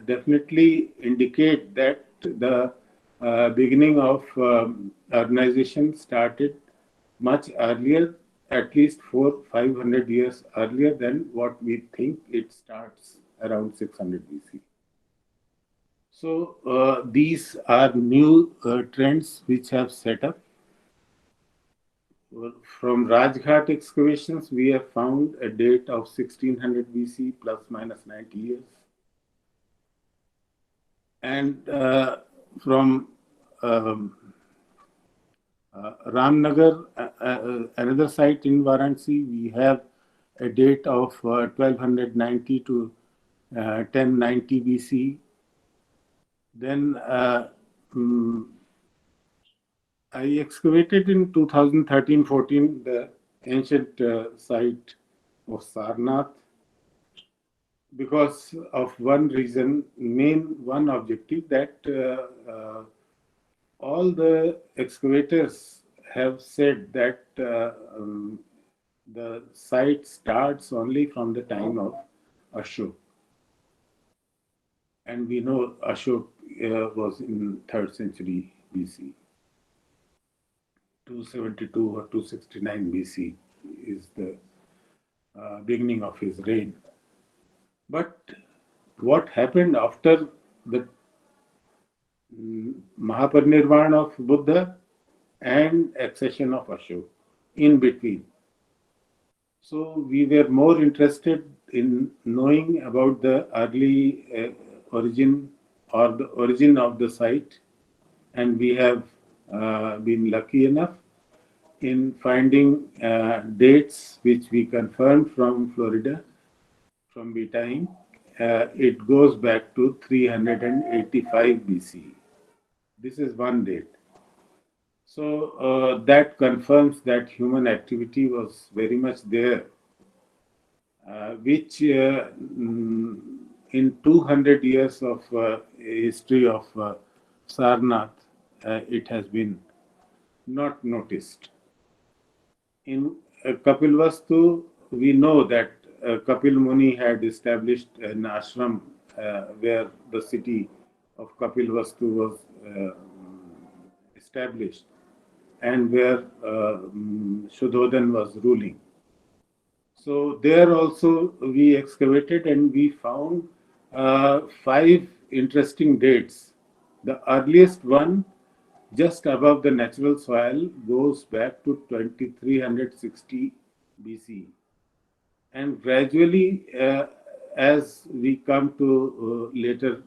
definitely indicate that the beginning of urbanization started much earlier, at least 500 years earlier than what we think it starts around 600 BC. So these are new trends which have set up. From Rajghat excavations, we have found a date of 1600 BC plus minus 90 years. And from Ramnagar, another site in Varanasi, we have a date of 1290 to 1090 BC. Then I excavated in 2013-14 the ancient site of Sarnath because of one reason, one objective, that all the excavators have said that the site starts only from the time of Ashok. And we know Ashok was in 3rd century BC. 272 or 269 BC is the beginning of his reign. But what happened after the Mahaparinirvan of Buddha and accession of Ashok in between? So we were more interested in knowing about the early origin or the origin of the site, and we have been lucky enough in finding dates which we confirmed from Florida, from Betaim. It goes back to 385 BC. This is one date. So that confirms that human activity was very much there, which in 200 years of history of Sarnath, it has been not noticed. In Kapilvastu, we know that Kapil Muni had established an ashram where the city of Kapilvastu was established and where Shuddhodhan was ruling. So there also we excavated and we found 5 interesting dates. The earliest one, just above the natural soil, goes back to 2360 BC. And gradually, as we come to later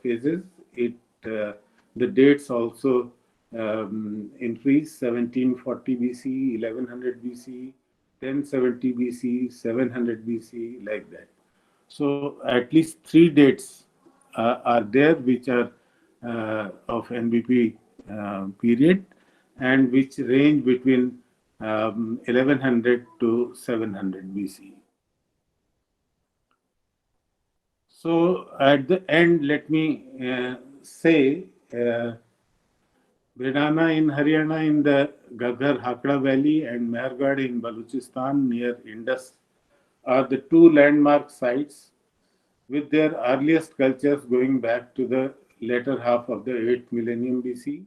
phases, the dates also increase: 1740 BC, 1100 BC, 1070 BC, 700 BC, like that. So at least 3 dates are there which are of NBP period and which range between 1100 to 700 BC. So at the end, let me say Bedana in Haryana in the Ghaggar Hakra Valley and Mehergarh in Balochistan near Indus are the 2 landmark sites with their earliest cultures going back to the later half of the 8th millennium BC.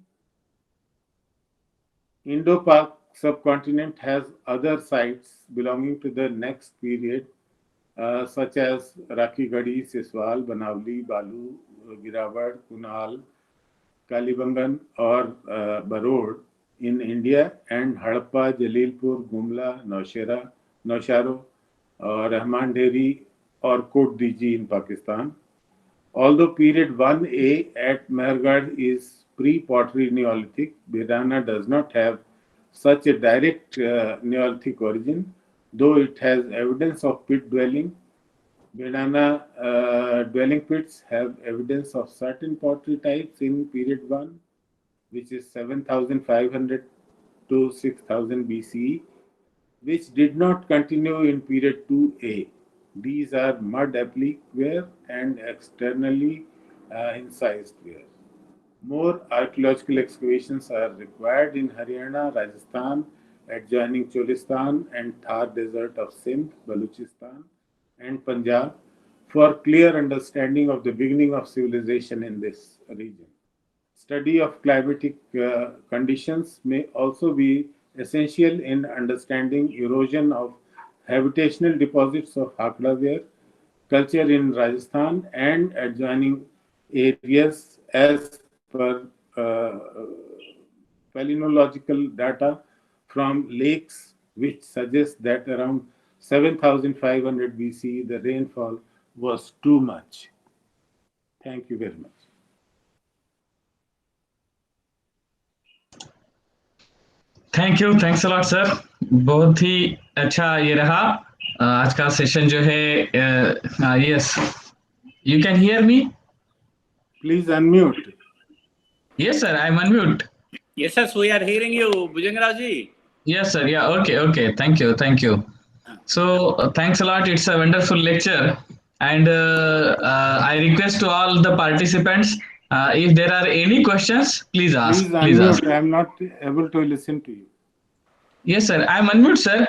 Indo-Pak subcontinent has other sites belonging to the next period, such as Rakhigarhi, Siswal, Banavli, Balu, Girawad, Kunal, Kalibangan, or Barod in India, and Hadappa, Jalilpur, Gumla, Nausharo, Rahman Deri, or Kot Diji in Pakistan. Although period 1A at Mehergarh is pre-pottery Neolithic, Bedana does not have such a direct Neolithic origin, though it has evidence of pit dwelling. Bedana dwelling pits have evidence of certain pottery types in period 1, which is 7500 to 6000 BCE, which did not continue in period 2A. These are mud applique ware and externally incised ware. More archaeological excavations are required in Haryana, Rajasthan, adjoining Cholistan and Thar Desert of Sindh, Baluchistan, and Punjab for clear understanding of the beginning of civilization in this region. Study of climatic conditions may also be essential in understanding erosion of habitational deposits of Hakdaware culture in Rajasthan and adjoining areas as per palynological data from lakes, which suggests that around 7500 BC the rainfall was too much. Thank you very much. Thank you, thanks a lot sir. बहुत ही अच्छा ये रहा आज का session जो है। Yes, you can hear me? Please unmute. Yes sir, I'm unmute. Yes sir, we are hearing you, Bhujangarao ji. Yes sir, yeah, okay, thank you. So thanks a lot, it's a wonderful lecture, and I request to all the participants, if there are any questions, please ask. Please unmute. I am not able to listen to you. Yes sir, I'm unmute sir.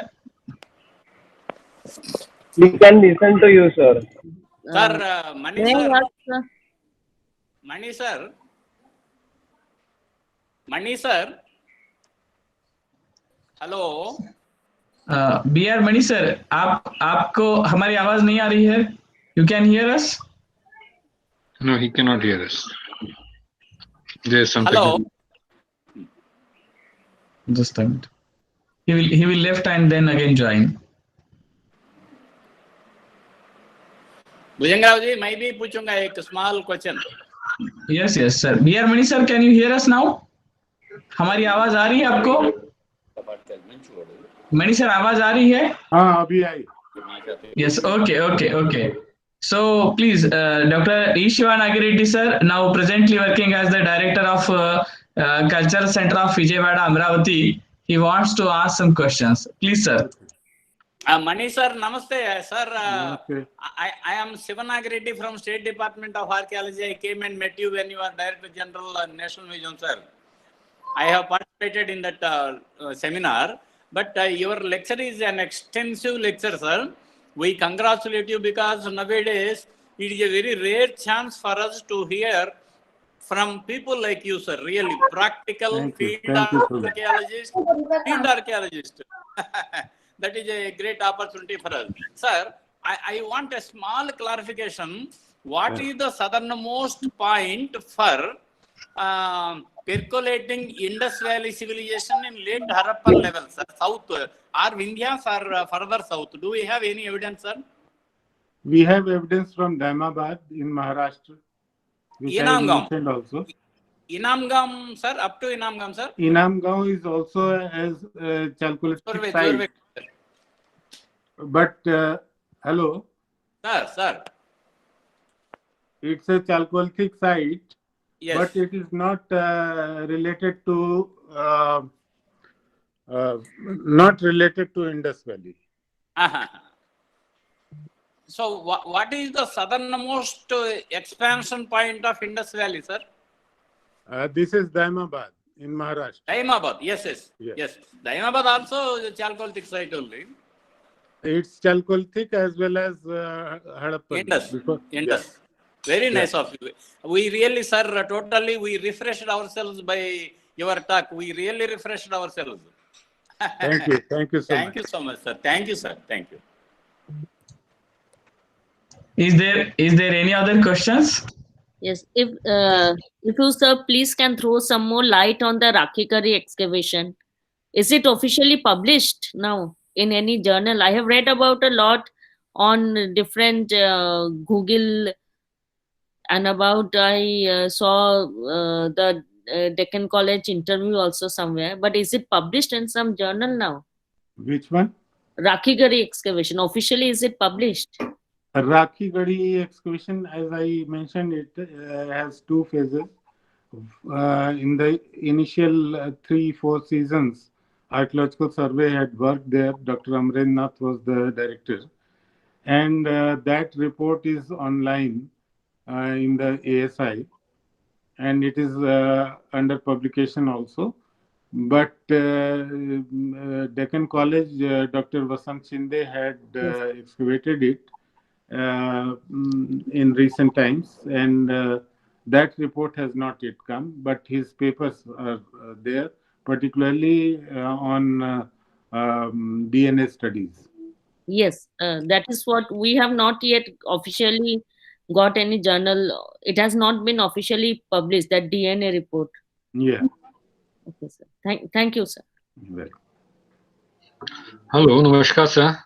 We can listen to you, sir. Sir, Mani sir. sir. Mani sir. Hello. B R Mani sir, आपको हमारी आवाज नहीं आ रही है? You can hear us? No, he cannot hear us. There's something. Hello. Just a minute. He will left and then again join. Bhujangarao ji, मैं भी पूछूंगा एक small question. Yes sir. B R Mani sir, can you hear us now? हमारी आवाज आ रही है आपको? मणि sir, आवाज आ रही है? हाँ, अभी आई। Yes, okay. So please, Dr. E. Shiva Nagireddy sir, now presently working as the director of Cultural Center of Vijayawada, Amravati. He wants to ask some questions. Please sir. Mani sir, namaste sir. Okay. I am Shiva Nagireddy from State Department of Archaeology. I came and met you when you were Director General National Museum, sir. I have participated in that seminar, but your lecture is an extensive lecture, sir. We congratulate you because nowadays it is a very rare chance for us to hear from people like you, sir. Really practical field archaeologist. That is a great opportunity for us, sir. I want a small clarification. What is the southernmost point for percolating Indus Valley civilization in late Harappan level, sir? South or Vindhyas or further south? Do we have any evidence, sir? We have evidence from Daimabad in Maharashtra, which I mentioned also. Inamgam, sir, up to Inamgam, sir. Inamgam is also as Chalcolithic site. But hello. Sir. It's a Chalcolithic site. Yes. But it is not related to Indus Valley. So, what is the southernmost expansion point of Indus Valley, sir? This is Daimabad in Maharashtra. Daimabad, yes. Daimabad also Chalcolithic site only. It's Chalcolithic as well as Harappan. Indus. Very nice of you. We really, sir, totally, we refreshed ourselves by your talk. We really refreshed ourselves. Thank you so much. Thank you so much, sir. Thank you, sir. Thank you. Is there any other questions? Yes, if you, sir, please can throw some more light on the Rakhikari excavation. Is it officially published now in any journal? I have read about a lot on different Google, and about I saw the Deccan College interview also somewhere. But is it published in some journal now? Which one? Rakhikari excavation. Officially, is it published? Rakhikari excavation, as I mentioned, it has two phases. In the initial 3-4 seasons, Archaeological Survey had worked there. Dr. Amren Nath was the director. And that report is online in the ASI. and it is under publication also. But Deccan College, Dr. Vasant Shinde had excavated it in recent times, and that report has not yet come, but his papers are there, particularly on DNA studies. Yes, that is what we have not yet officially got any journal. It has not been officially published, that DNA report. Yeah. Okay, sir. Thank you, sir. Well. Hello, Namaskar, sir.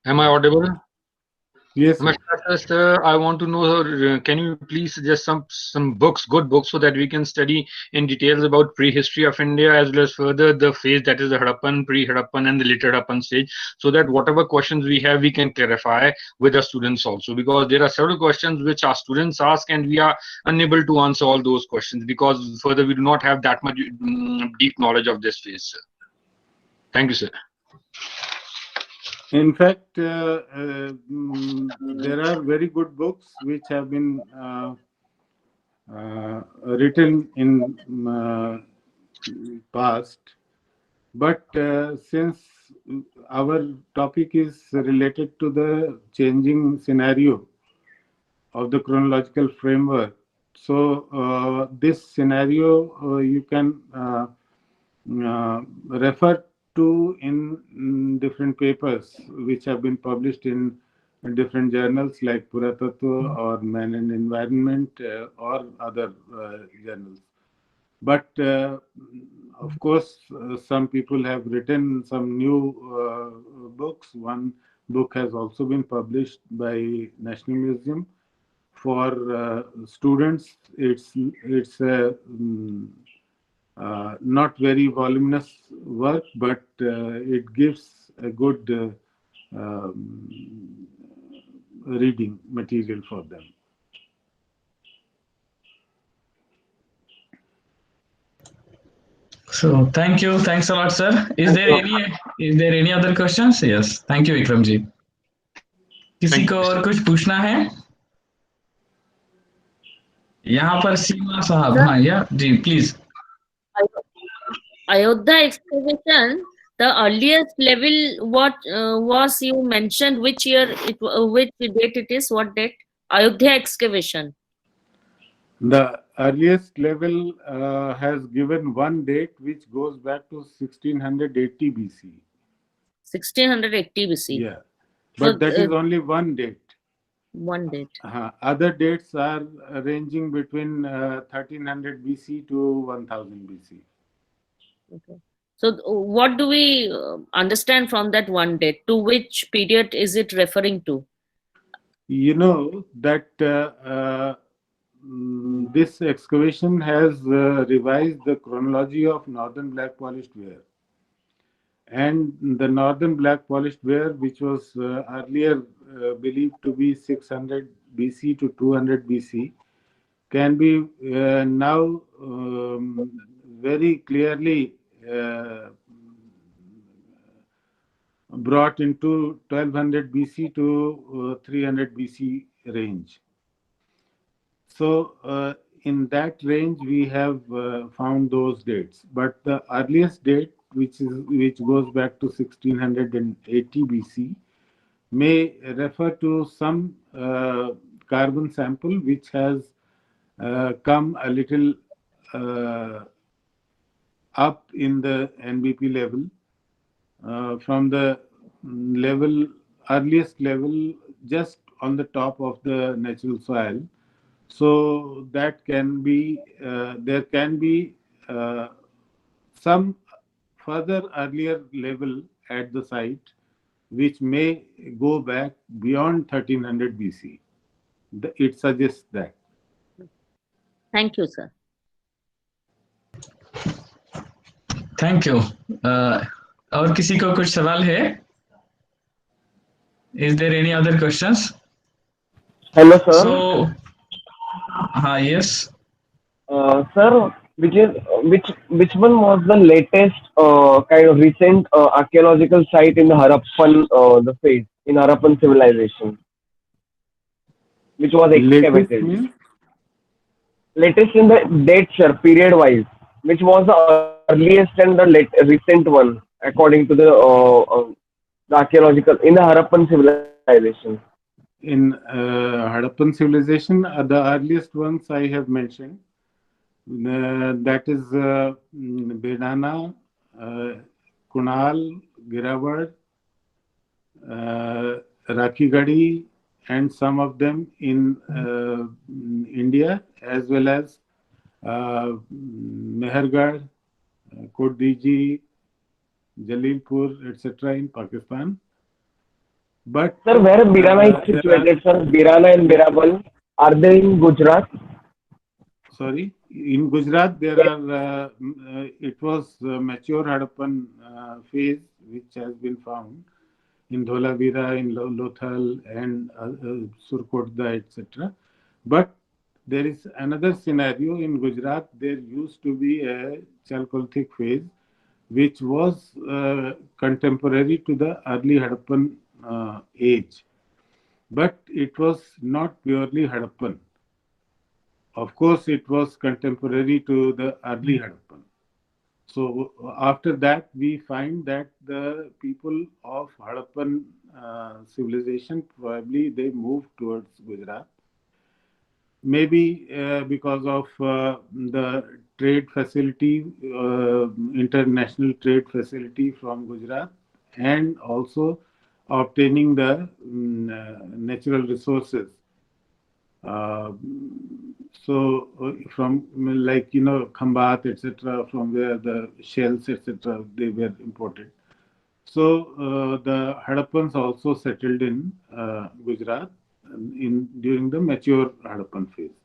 Am I audible? Yes. Namaskar, sir. I want to know, can you please suggest some books, good books, so that we can study in details about prehistory of India, as well as further the phase that is the Harappan, pre-Harappan, and the later Harappan stage, so that whatever questions we have, we can clarify with the students also, because there are several questions which our students ask, and we are unable to answer all those questions because further we do not have that much deep knowledge of this phase, sir. Thank you, sir. In fact, there are very good books which have been written in past, but since our topic is related to the changing scenario of the chronological framework, so this scenario you can refer to in different papers which have been published in different journals like Puratattva or Man and Environment or other journals. But of course, some people have written some new books. One book has also been published by National Museum for students. It's a not very voluminous work, but it gives a good reading material for them. So thank you. Thanks a lot, sir. Is there any other questions? Yes. Thank you, Vikram ji. किसी को और कुछ पूछना है? यहाँ पर सीमा साहब, हाँ या जी, please. Ayodhya excavation, the earliest level, what was you mentioned? Which year? Which date it is? What date? Ayodhya excavation. The earliest level has given one date which goes back to 1680 BC. 1680 BC. Yeah, but that is only one date. One date. Other dates are ranging between 1300 BC to 1000 BC. Okay. So what do we understand from that one date? To which period is it referring to? You know that this excavation has revised the chronology of northern black polished ware. And the northern black polished ware, which was earlier believed to be 600 BC to 200 BC, can be now very clearly brought into 1200 BC to 300 BC range. So in that range, we have found those dates. But the earliest date, which goes back to 1680 BC, may refer to some carbon sample which has come a little up in the NBP level from the earliest level just on the top of the natural soil. So that can be, there can be some further earlier level at the site which may go back beyond 1300 BC. It suggests that. Thank you, sir. Thank you. और किसी को कुछ सवाल है? Is there any other questions? Hello, sir. So, yes. Sir, which one was the latest kind of recent archaeological site in the Harappan the phase in Harappan civilization, which was excavated? latest in the dates, sir, period wise, which was the earliest and the recent one according to the archaeological in the Harappan civilization. In Harappan civilization, the earliest ones I have mentioned, that is Bedana, Kunal, Girawad, Rakhigadi, and some of them in India, as well as Mehergarh, Kodiji, Jalilpur, etc. in Pakistan. But Sir, where Birana is situated, sir? Birana and Birabal, are they in Gujarat? Sorry, in Gujarat there are. It was mature Harappan phase which has been found in Dholavira, in Lothal, and Surkotda, etc. But there is another scenario in Gujarat. There used to be a Chalcolithic phase, which was contemporary to the early Harappan age, but it was not purely Harappan. Of course, it was contemporary to the early Harappan. So after that, we find that the people of Harappan civilization probably they moved towards Gujarat. Maybe because of the trade facility, international trade facility from Gujarat, and also obtaining the natural resources. So from like Khambat, etc., from where the shells, etc., they were imported. So the Hadappans also settled in Gujarat during the mature Harappan phase.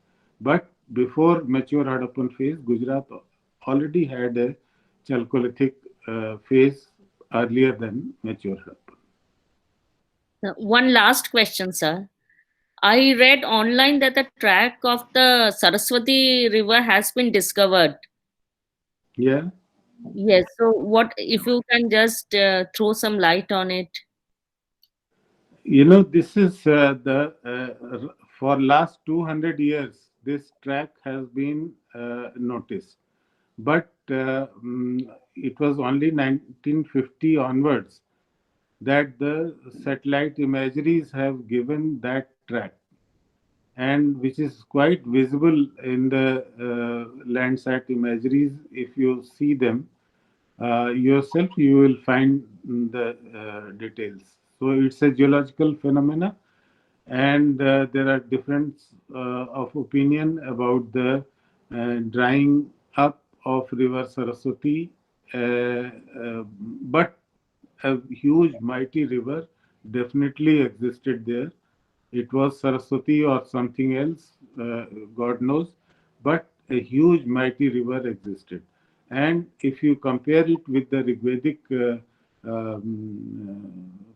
But before mature Harappan phase, Gujarat already had a Chalcolithic phase earlier than mature Harappan. One last question, sir. I read online that the track of the Saraswati River has been discovered. Yeah. Yes. So, what if you can just throw some light on it? This is for last 200 years, this track has been noticed. But it was only 1950 onwards that the satellite imageries have given that track, and which is quite visible in the Landsat imageries. If you see them yourself, you will find the details. So it's a geological phenomena, and there are difference of opinion about the drying up of river Saraswati, but a huge mighty river definitely existed there. It was Saraswati or something else, God knows, but a huge mighty river existed. And if you compare it with the Rigvedic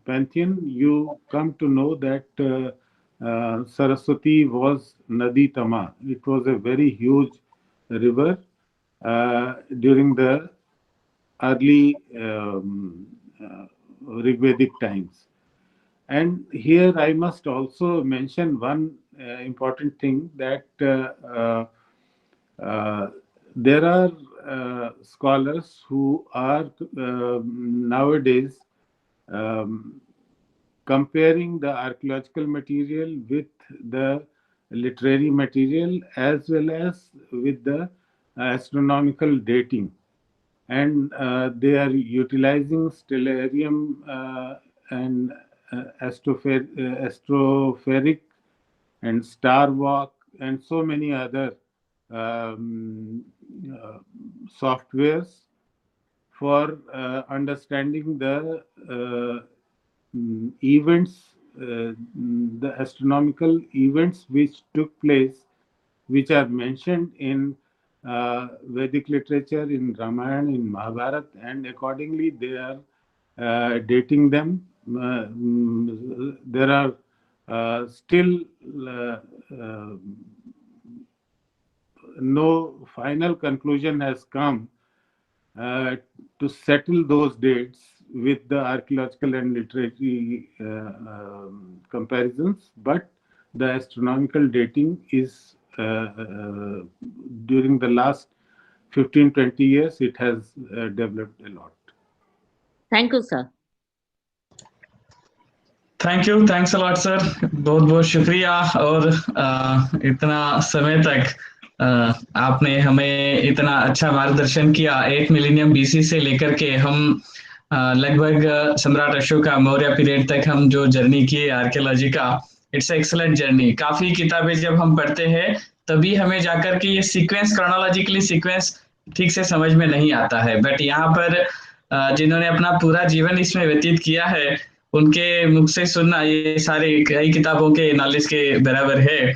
pantheon, you come to know that Saraswati was Nadi Tama. It was a very huge river during the early Rigvedic times. And here I must also mention one important thing, that there are scholars who are nowadays comparing the archaeological material with the literary material as well as with the astronomical dating. And they are utilizing stellarium and astropheric and star walk and so many other softwares for understanding the events, the astronomical events which took place, which are mentioned in Vedic literature, in Ramayana, in Mahabharata, and accordingly they are dating them. There are still no final conclusion has come to settle those dates with the archaeological and literary comparisons, but the astronomical dating is during the last 15-20 years, it has developed a lot. Thank you, sir. Thank you, thanks a lot sir, बहुत बहुत शुक्रिया। और इतना समय तक आपने हमें इतना अच्छा मार्गदर्शन किया। 8 मिलेनियम बीसी से लेकर के हम लगभग सम्राट अशोक का मौर्य पीरियड तक हम जो जर्नी किए आर्कियोलॉजी का, इट्स एक्सलेंट जर्नी। काफी किताबें जब हम पढ़ते हैं तभी हमें जाकर के ये सीक्वेंस, क्रोनोलॉजिकली सीक्वेंस ठीक से समझ में नहीं आता है, बट यहाँ पर जिन्होंने अपना पूरा जीवन इसमें व्यतीत किया है उनके मुख से सुनना ये सारे कई किताबों के नॉलेज के बराबर है।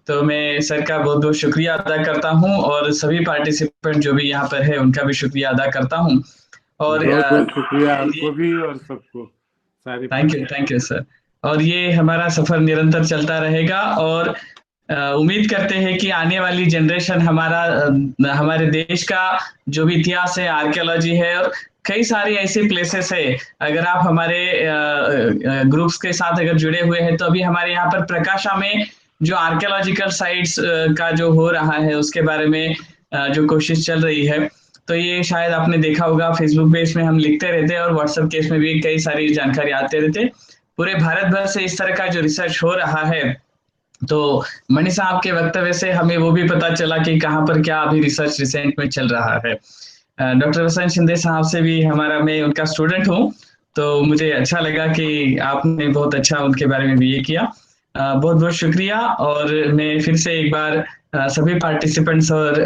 तो मैं सर का बहुत बहुत शुक्रिया अदा करता हूँ और सभी पार्टिसिपेंट जो भी यहाँ पर है उनका भी शुक्रिया अदा करता हूँ। और बहुत बहुत शुक्रिया आपको भी और सबको, सारे। Thank you sir. और ये हमारा सफर निरंतर चलता रहेगा और उम्मीद करते हैं कि आने वाली जनरेशन हमारे देश का जो भी इतिहास है, आर्कियोलॉजी है और कई सारी ऐसे प्लेसेस है, अगर आप हमारे ग्रुप्स के साथ अगर जुड़े हुए हैं तो अभी हमारे यहाँ पर प्रकाशा में जो आर्कियोलॉजिकल साइट्स का जो हो रहा है उसके बारे में जो कोशिश चल रही है, तो ये शायद आपने देखा होगा फेसबुक पे इसमें हम लिखते रहते हैं और व्हाट्सएप केस में भी कई सारी जानकारी आते रहते। पूरे भारत भर से इस तरह का जो रिसर्च हो रहा है, तो मणि साहब के वक्तव्य से हमें वो भी पता चला कि कहाँ पर क्या अभी रिसर्च रिसेंट में चल रहा है। डॉक्टर वसंत शिंदे साहब से भी मैं उनका स्टूडेंट हूँ, तो मुझे अच्छा लगा कि आपने बहुत अच्छा उनके बारे में भी ये किया। बहुत बहुत शुक्रिया। और मैं फिर से एक बार सभी पार्टिसिपेंट्स और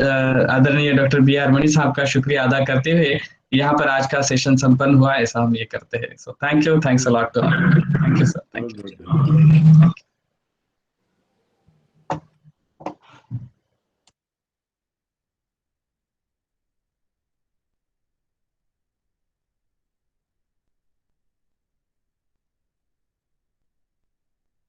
आदरणीय डॉक्टर BR मणि साहब का शुक्रिया अदा करते हुए यहाँ पर आज का सेशन संपन्न हुआ, ऐसा हम ये करते हैं। So thank you, thanks a lot to all. Thank you sir, thank you.